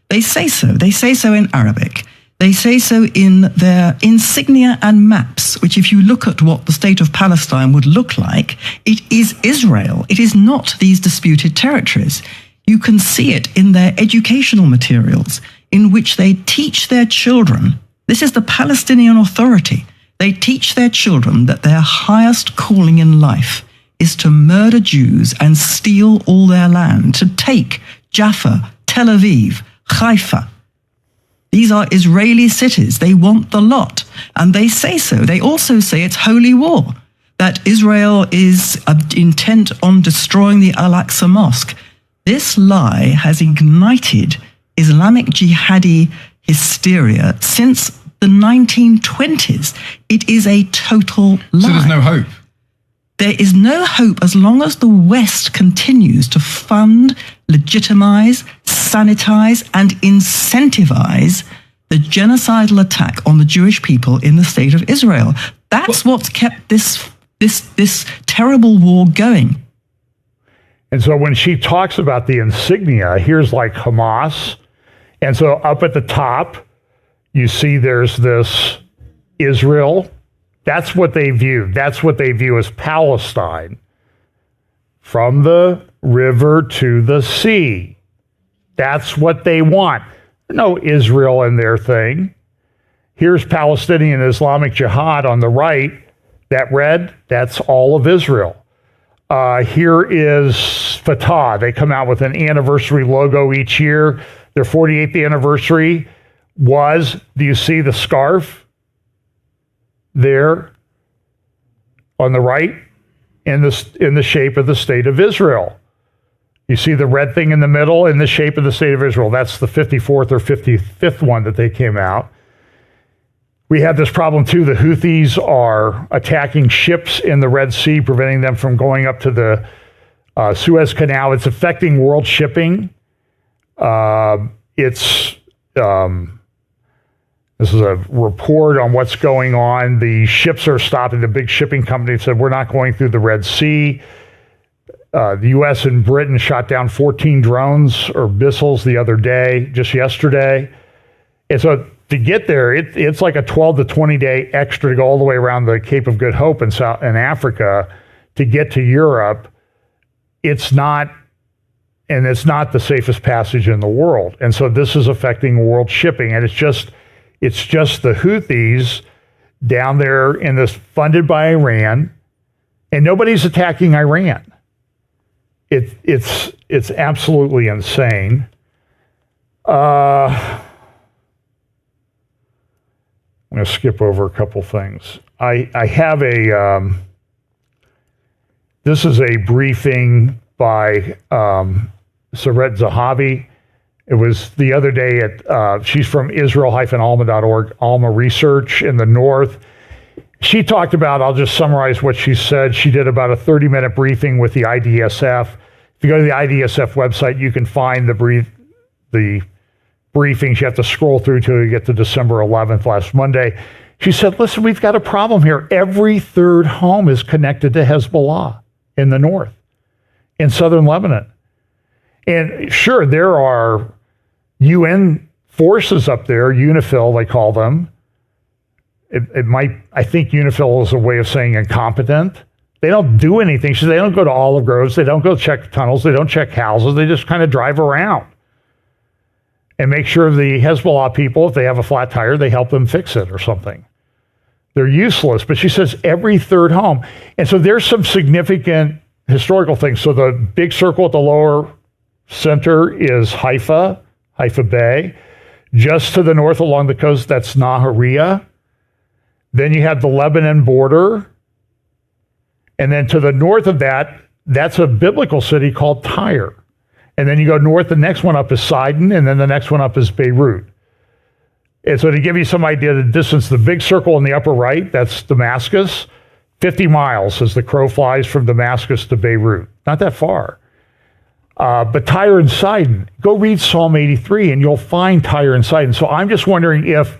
They say so. They say so in Arabic. They say so in their insignia and maps, which if you look at what the state of Palestine would look like, it is Israel. It is not these disputed territories. You can see it in their educational materials, in which they teach their children. This is the Palestinian Authority. They teach their children that their highest calling in life is to murder Jews and steal all their land, to take Jaffa, Tel Aviv, Haifa. These are Israeli cities. They want the lot. And they say so. They also say it's holy war, that Israel is intent on destroying the Al-Aqsa Mosque. This lie has ignited Islamic jihadi hysteria since the 1920s. It is a total lie. So there's no hope? There is no hope as long as the West continues to fund, legitimize, sanitize, and incentivize the genocidal attack on the Jewish people in the state of Israel. That's what's kept this terrible war going. And so when she talks about the insignia, here's like Hamas. And so up at the top, you see there's this Israel. That's what they view. That's what they view as Palestine. From the river to the sea. That's what they want. No Israel in their thing. Here's Palestinian Islamic Jihad on the right. That red, that's all of Israel. Here is Fatah. They come out with an anniversary logo each year. Their 48th anniversary was, do you see the scarf there on the right in the shape of the state of Israel? You see the red thing in the middle in the shape of the state of Israel. That's the 54th or 55th one that they came out. We have this problem too. The Houthis are attacking ships in the Red Sea, preventing them from going up to the Suez Canal. It's affecting world shipping. This is a report on what's going on. The ships are stopping. The big shipping company said, we're not going through the Red Sea. The U.S. and Britain shot down 14 drones or missiles the other day, just yesterday. And so to get there, it's like a 12 to 20 day extra to go all the way around the Cape of Good Hope in Africa to get to Europe. It's not the safest passage in the world. And so this is affecting world shipping. And it's just the Houthis down there in this, funded by Iran, and nobody's attacking Iran. It's absolutely insane. I'm going to skip over a couple things. I have this is a briefing by Saret Zahavi. It was the other day at, she's from Israel-alma.org, Alma Research in the north. She talked about, I'll just summarize what she said. She did about a 30-minute briefing with the IDSF. If you go to the IDSF website, you can find the briefings. You have to scroll through till you get to December 11th, last Monday. She said, listen, we've got a problem here. Every third home is connected to Hezbollah in the north, in southern Lebanon. And sure, there are UN forces up there, UNIFIL, they call them. I think UNIFIL is a way of saying incompetent. They don't do anything. So they don't go to olive groves. They don't go check tunnels. They don't check houses. They just kind of drive around and make sure the Hezbollah people, if they have a flat tire, they help them fix it or something. They're useless. But she says every third home. And so there's some significant historical things. So the big circle at the lower center is Haifa Bay. Just to the north along the coast, that's Nahariya. Then you have the Lebanon border. And then to the north of that, that's a biblical city called Tyre. And then you go north, the next one up is Sidon, and then the next one up is Beirut. And so to give you some idea of the distance, the big circle in the upper right, that's Damascus, 50 miles as the crow flies from Damascus to Beirut. Not that far. But Tyre and Sidon, go read Psalm 83 and you'll find Tyre and Sidon. So I'm just wondering if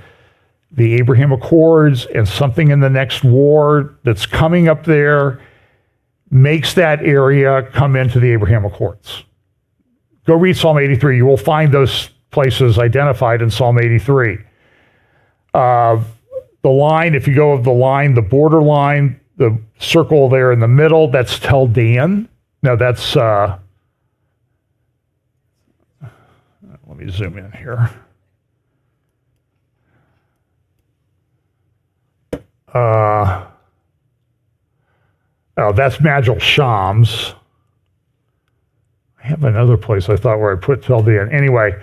the Abraham Accords and something in the next war that's coming up there makes that area come into the Abraham Accords. Go read Psalm 83. You will find those places identified in Psalm 83. The line, if you go of the line, the border line, the circle there in the middle, that's Tel Dan. No, that's, let me zoom in here. That's Majel Shams. I have another place I thought where I put Tel Dan. Anyway,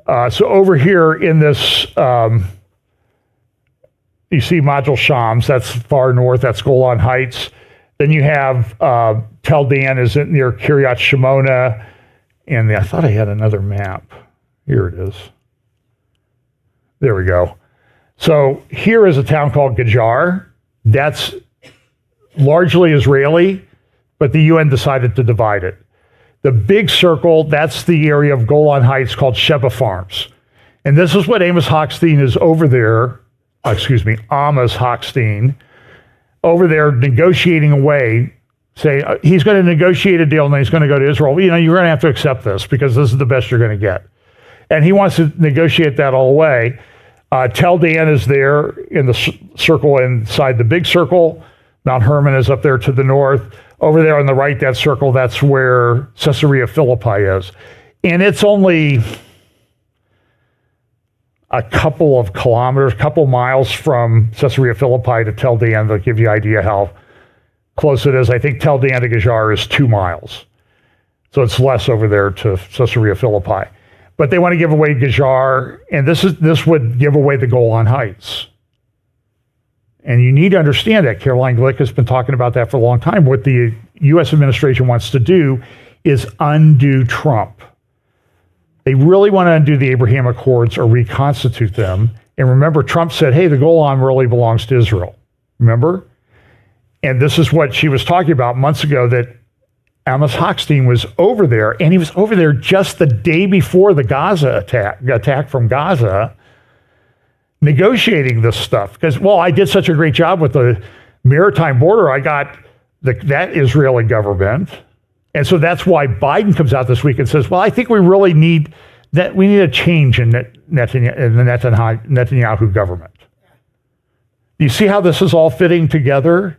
so over here in this, you see Majel Shams, that's far north, that's Golan Heights. Then you have Tel Dan is near Kiryat Shimona, and I thought I had another map. Here it is. There we go. So here is a town called Gajar. That's largely Israeli, but the UN decided to divide it. The big circle, that's the area of Golan Heights called Sheba Farms. And this is what Amos Hochstein is over there, Amos Hochstein, over there negotiating away, saying he's going to negotiate a deal and then he's going to go to Israel. You know, you're going to have to accept this because this is the best you're going to get. And he wants to negotiate that all away. Tel Dan is there in the circle inside the big circle. Mount Hermon is up there to the north. Over there on the right, that circle, that's where Caesarea Philippi is. And it's only a couple of kilometers, couple miles from Caesarea Philippi to Tel Dan. They'll give you an idea how close it is. I think Tel Dan to Gajar is 2 miles. So it's less over there to Caesarea Philippi. But they want to give away Gajar, and this would give away the Golan Heights. And you need to understand that. Caroline Glick has been talking about that for a long time. What the U.S. administration wants to do is undo Trump. They really want to undo the Abraham Accords or reconstitute them. And remember, Trump said, hey, the Golan really belongs to Israel. Remember? And this is what she was talking about months ago, that Amos Hochstein was over there, and he was over there just the day before the Gaza attack from Gaza, negotiating this stuff. Because, well, I did such a great job with the maritime border. I got that Israeli government. And so that's why Biden comes out this week and says, well, I think we really need that. We need a change in the Netanyahu government. You see how this is all fitting together?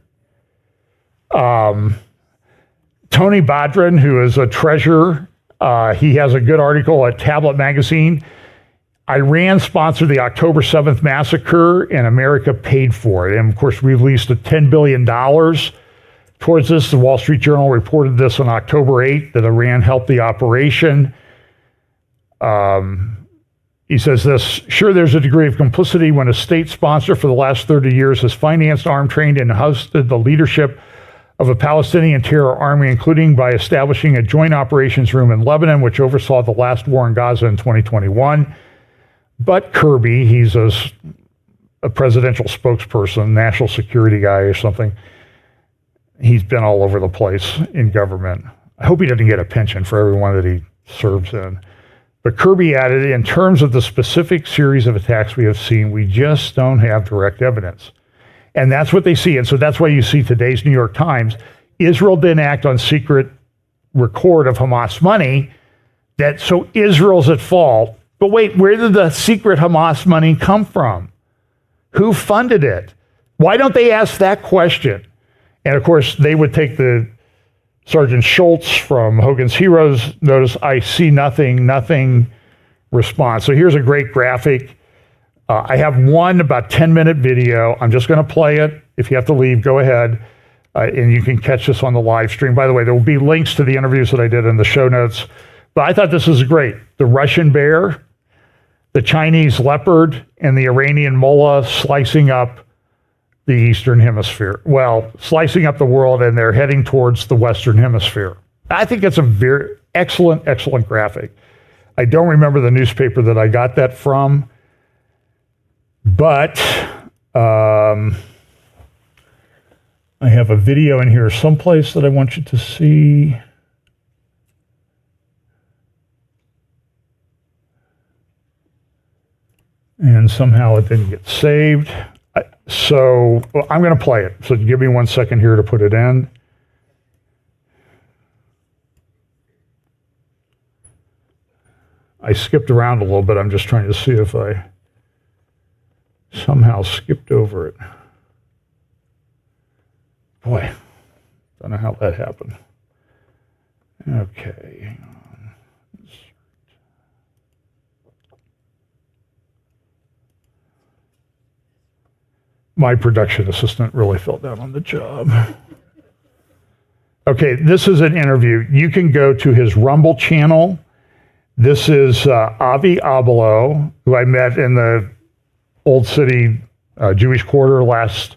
Tony Badrin, who is a treasurer, he has a good article at Tablet Magazine. Iran sponsored the October 7th massacre, and America paid for it. And of course, we released $10 billion towards this. The Wall Street Journal reported this on October 8th, that Iran helped the operation. He says this, sure, there's a degree of complicity when a state sponsor for the last 30 years has financed, armed, trained, and hosted the leadership of a Palestinian terror army, including by establishing a joint operations room in Lebanon, which oversaw the last war in Gaza in 2021. But Kirby, he's a presidential spokesperson, national security guy or something. He's been all over the place in government. I hope he doesn't get a pension for everyone that he serves in. But Kirby added, in terms of the specific series of attacks we have seen, we just don't have direct evidence. And that's what they see. And so that's why you see today's New York Times. Israel didn't act on secret record of Hamas money. So Israel's at fault. But wait, where did the secret Hamas money come from? Who funded it? Why don't they ask that question? And of course, they would take the Sergeant Schultz from Hogan's Heroes, notice I see nothing response. So here's a great graphic. I have one about 10-minute video. I'm just going to play it. If you have to leave, go ahead. And you can catch this on the live stream. By the way, there will be links to the interviews that I did in the show notes. But I thought this was great. The Russian bear, the Chinese leopard, and the Iranian mullah slicing up the Eastern Hemisphere. Well, slicing up the world, and they're heading towards the Western Hemisphere. I think it's a very excellent graphic. I don't remember the newspaper that I got that from, but I have a video in here someplace that I want you to see. And somehow it didn't get saved. So I'm going to play it. So give me 1 second here to put it in. I skipped around a little bit. I'm just trying to see if I somehow skipped over it. Boy, don't know how that happened. Okay, hang on. My production assistant really fell down on the job. Okay, this is an interview. You can go to his Rumble channel. This is Avi Abelo, who I met in the Old City Jewish Quarter last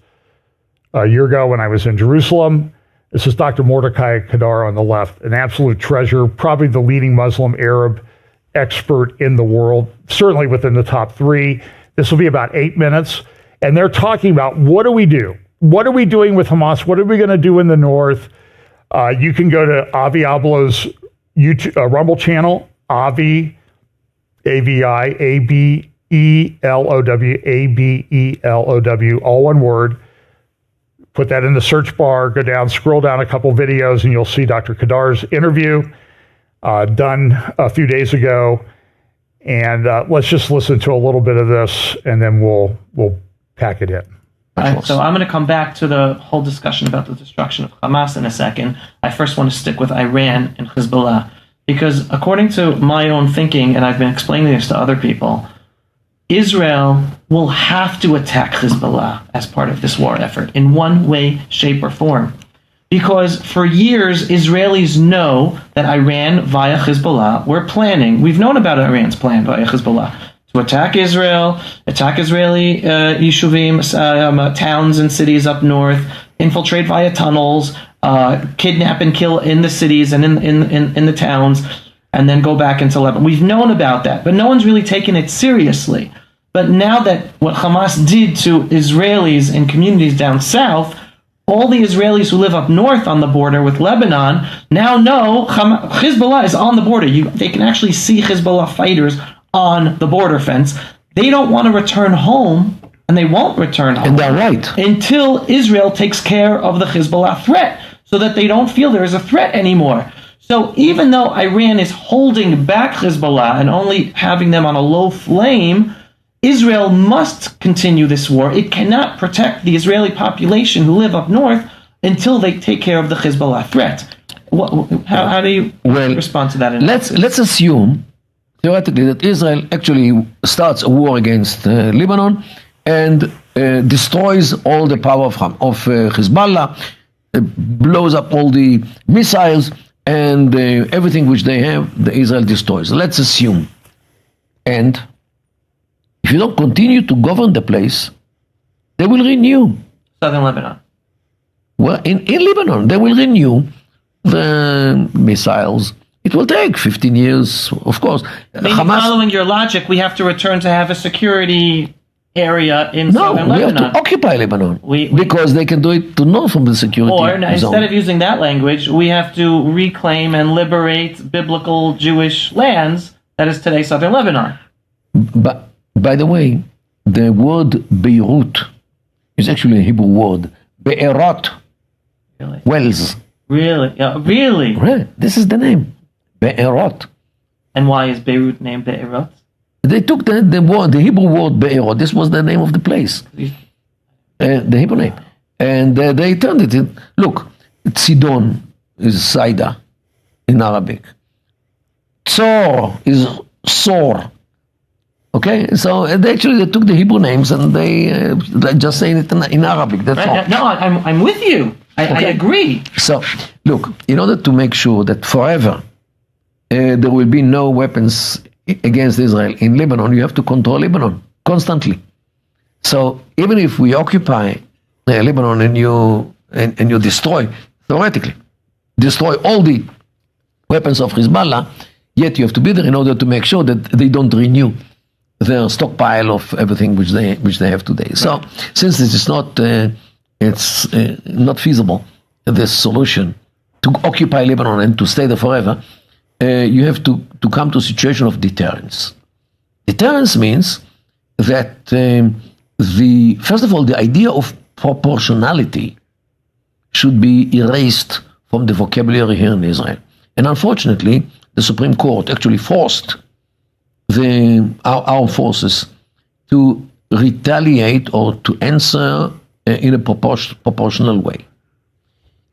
year ago when I was in Jerusalem. This is Dr. Mordecai Kadar on the left, an absolute treasure, probably the leading Muslim Arab expert in the world, certainly within the top 3. This will be about 8 minutes. And they're talking about, what do we do? What are we doing with Hamas? What are we going to do in the north? You can go to Avi Abelo's YouTube, Rumble channel, Avi, A-V-I, A-B-E-L-O-W, A-B-E-L-O-W, all one word. Put that in the search bar, go down, scroll down a couple videos, and you'll see Dr. Kadar's interview done a few days ago. And let's just listen to a little bit of this, and then we'll pack it in. Right, so I'm going to come back to the whole discussion about the destruction of Hamas in a second. I first want to stick with Iran and Hezbollah, because according to my own thinking, and I've been explaining this to other people, Israel will have to attack Hezbollah as part of this war effort in one way, shape, or form. Because for years, Israelis know that Iran via Hezbollah were planning. We've known about Iran's plan via Hezbollah to attack Israel, attack Israeli yishuvim, towns and cities up north, infiltrate via tunnels, kidnap and kill in the cities and in the towns, and then go back into Lebanon. We've known about that, but no one's really taken it seriously. But now that what Hamas did to Israelis and communities down south, all the Israelis who live up north on the border with Lebanon now know Hezbollah is on the border. They can actually see Hezbollah fighters on the border fence. they don't want to return home, and they won't return home. And they're right. Until Israel takes care of the Hezbollah threat, so that they don't feel there is a threat anymore. So even though Iran is holding back Hezbollah and only having them on a low flame, Israel must continue this war. It cannot protect the Israeli population who live up north until they take care of the Hezbollah threat. How do you respond to that? Let's assume, theoretically, that Israel actually starts a war against Lebanon and destroys all the power of Hezbollah, blows up all the missiles, and everything which they have, the Israel destroys. Let's assume. And if you don't continue to govern the place, they will renew. Southern Lebanon. Well, in Lebanon, they will renew the missiles. It will take 15 years, of course. Maybe following your logic, we have to return to have a security area in southern Lebanon. No, we have to occupy Lebanon because they can do it to north from the security zone. Instead of using that language, we have to reclaim and liberate biblical Jewish lands that is today southern Lebanon. But by the way, the word Beirut is actually a Hebrew word. Be'erot. Really? Wells. Really? Really? Right. This is the name. Be'erot. And why is Beirut named Be'erot? They took the Hebrew word Be'erot. This was the name of the place. The Hebrew name. And they turned it in. Look, Sidon is Saida in Arabic. Tzor is Sor. Okay, so they took the Hebrew names and they just saying it in Arabic. That's all. No, I'm with you. I agree. So, look, in order to make sure that forever there will be no weapons against Israel in Lebanon, you have to control Lebanon constantly. So even if we occupy Lebanon and you destroy, theoretically, destroy all the weapons of Hezbollah, yet you have to be there in order to make sure that they don't renew their stockpile of everything which they have today. So since this is not not feasible, this solution to occupy Lebanon and to stay there forever, you have to come to a situation of deterrence. Deterrence means that first of all, the idea of proportionality should be erased from the vocabulary here in Israel. And unfortunately, the Supreme Court actually forced our armed forces to retaliate or to answer in a proportional way.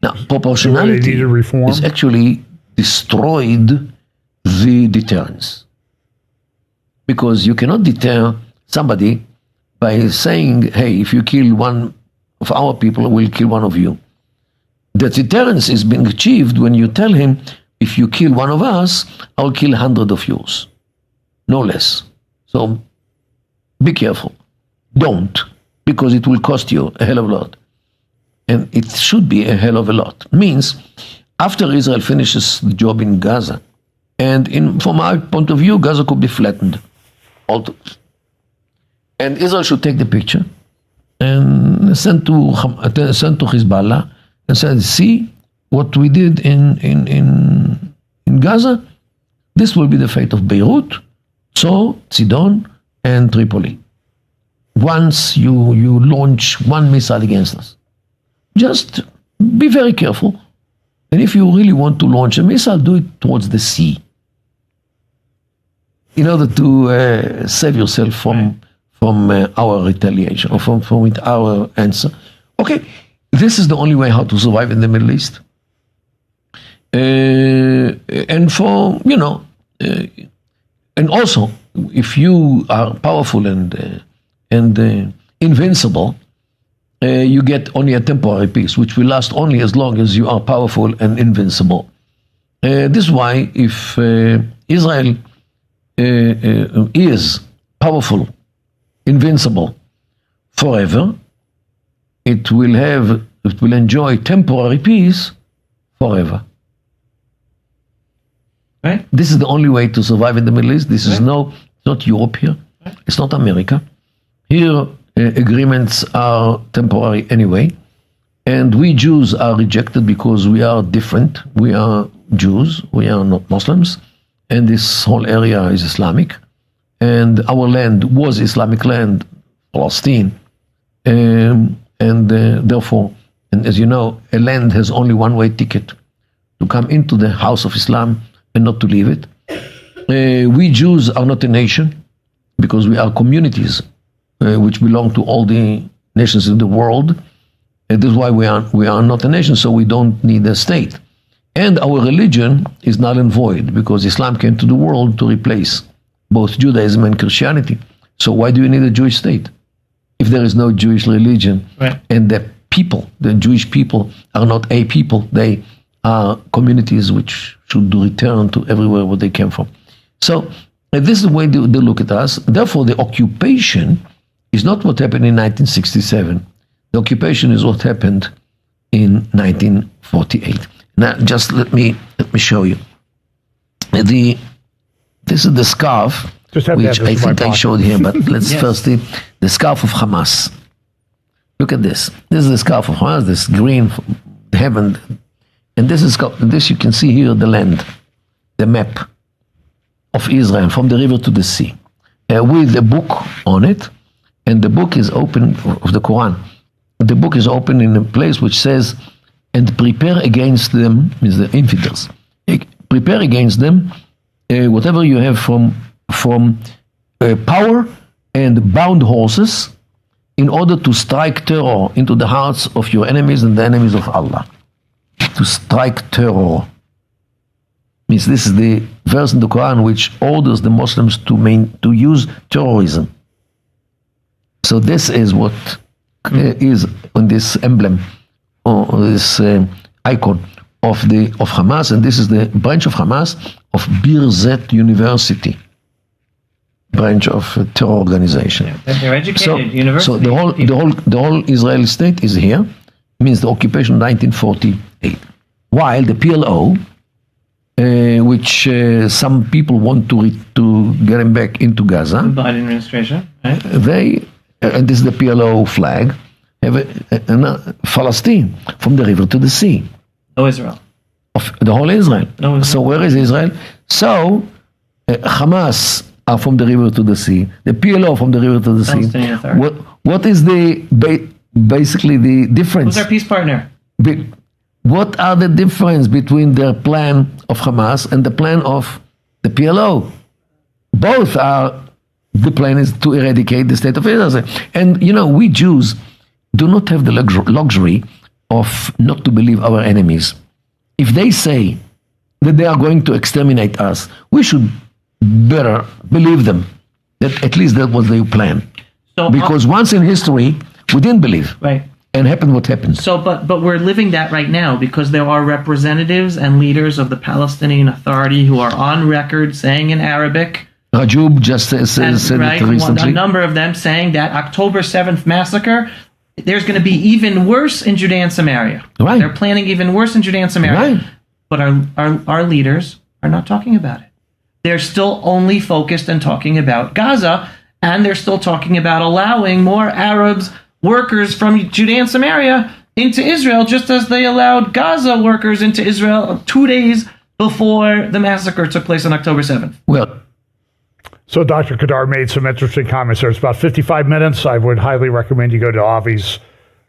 Now, proportionality is actually destroyed the deterrence. Because you cannot deter somebody by saying, hey, if you kill one of our people, we'll kill one of you. The deterrence is being achieved when you tell him, if you kill one of us, I'll kill 100 of yours. No less. So be careful. Don't, because it will cost you a hell of a lot. And it should be a hell of a lot. Means, after Israel finishes the job in Gaza, and from our point of view, Gaza could be flattened. And Israel should take the picture and send to Hezbollah and say, see what we did in Gaza? This will be the fate of Beirut, so Sidon, and Tripoli. Once you launch one missile against us. Just be very careful. And if you really want to launch a missile, do it towards the sea. In order to save yourself from our retaliation or from our answer. Okay, this is the only way how to survive in the Middle East. And for, and also, if you are powerful and invincible, you get only a temporary peace, which will last only as long as you are powerful and invincible. This is why if Israel is powerful, invincible forever, it will enjoy temporary peace forever. Right. This is the only way to survive in the Middle East. This is not Europe here. It's not America. Here, agreements are temporary anyway. And we Jews are rejected because we are different. We are Jews. We are not Muslims. And this whole area is Islamic. and our land was Islamic land, Palestine, and therefore, and as you know, a land has only one-way ticket to come into the house of Islam and not to leave it. We Jews are not a nation because we are communities which belong to all the nations in the world. And this is why we are not a nation, so we don't need a state. And our religion is null and void because Islam came to the world to replace both Judaism and Christianity. So why do you need a Jewish state if there is no Jewish religion? Right. And the people, the Jewish people, are not a people. They are communities which should return to everywhere where they came from. So this is the way they look at us. Therefore, the occupation is not what happened in 1967. The occupation is what happened in 1948. Now, just let me show you. This is the scarf, which I think I showed here, but let's first see the scarf of Hamas. Look at this. This is the scarf of Hamas, this green heaven. And this you can see here, the land, the map of Israel from the river to the sea, with a book on it. And the book is open, of the Quran. The book is open in a place which says, and prepare against them, means the infidels. Prepare against them whatever you have from power and bound horses, in order to strike terror into the hearts of your enemies and the enemies of Allah. To strike terror means this is the verse in the Quran which orders the Muslims to use terrorism. So this is what is on this emblem, or this icon of Hamas, and this is the branch of Hamas of Birzeit University, branch of a terror organization. Yeah, they're educated university. So the whole Israeli state is here, means the occupation of 1948. While the PLO, which some people want to get them back into Gaza, The Biden administration, right? they, and this is the PLO flag, have a Palestine from the river to the sea. No Israel. Of the whole Israel. No Israel. So where is Israel? So Hamas are from the river to the sea. The PLO from the river to the sea. Palestinian Authority. What is basically the difference? Who's our peace partner? What are the difference between their plan of Hamas and the plan of the PLO? Both are, the plan is to eradicate the state of Israel. And we Jews do not have the luxury of not to believe our enemies. If they say that they are going to exterminate us, we should better believe them. That at least that was their plan. So, because once in history, we didn't believe. Right. And happened what happened. So, but we're living that right now because there are representatives and leaders of the Palestinian Authority who are on record saying in Arabic. Rajoub just said right, it recently. A number of them saying that October 7th massacre, there's going to be even worse in Judea and Samaria. Right. They're planning even worse in Judea and Samaria. Right. But our leaders are not talking about it. They're still only focused on talking about Gaza, and they're still talking about allowing more Arabs, workers from Judea and Samaria into Israel, just as they allowed Gaza workers into Israel 2 days before the massacre took place on October 7th. Well, so Dr. Kedar made some interesting comments there. It's about 55 minutes. I would highly recommend you go to Avi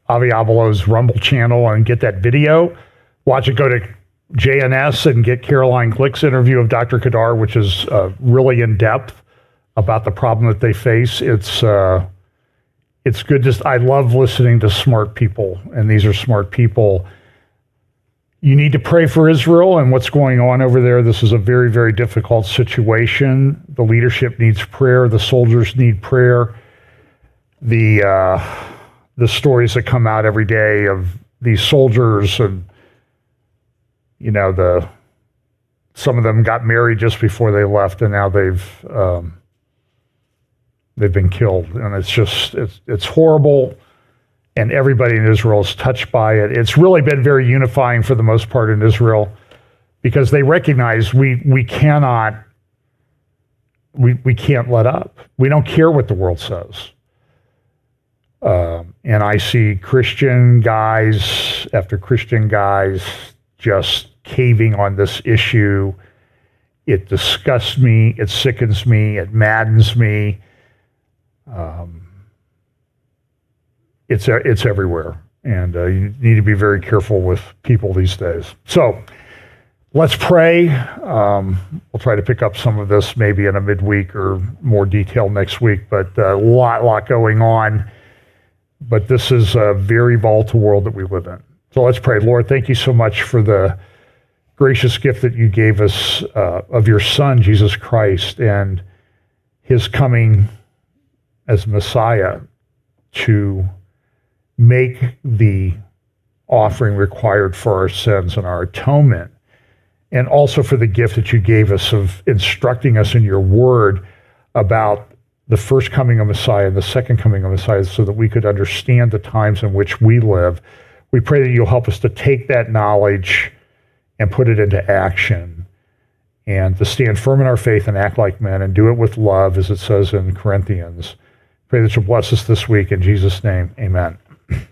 Abelow's Rumble channel and get that video. Watch it. Go to JNS and get Caroline Glick's interview of Dr. Kedar, which is really in depth about the problem that they face. It's good. I love listening to smart people, and these are smart people. You need to pray for Israel and what's going on over there. This is a very, very difficult situation. The leadership needs prayer. The soldiers need prayer. The stories that come out every day of these soldiers, and some of them got married just before they left, and now they've been killed, and it's horrible. And everybody in Israel is touched by it. It's really been very unifying for the most part in Israel, because they recognize we can't let up. We don't care what the world says. And I see Christian guys after Christian guys just caving on this issue It disgusts me. It sickens me. It maddens me. It's everywhere. And you need to be very careful with people these days. So let's pray. We'll try to pick up some of this maybe in a midweek or more detail next week, but a lot going on. But this is a very volatile world that we live in. So let's pray. Lord, thank you so much for the gracious gift that you gave us of your Son, Jesus Christ, and his coming as Messiah to make the offering required for our sins and our atonement, and also for the gift that you gave us of instructing us in your word about the first coming of Messiah and the second coming of Messiah, so that we could understand the times in which we live. We pray that you'll help us to take that knowledge and put it into action, and to stand firm in our faith and act like men and do it with love, as it says in Corinthians. Pray that you'll bless us this week. In Jesus' name, amen.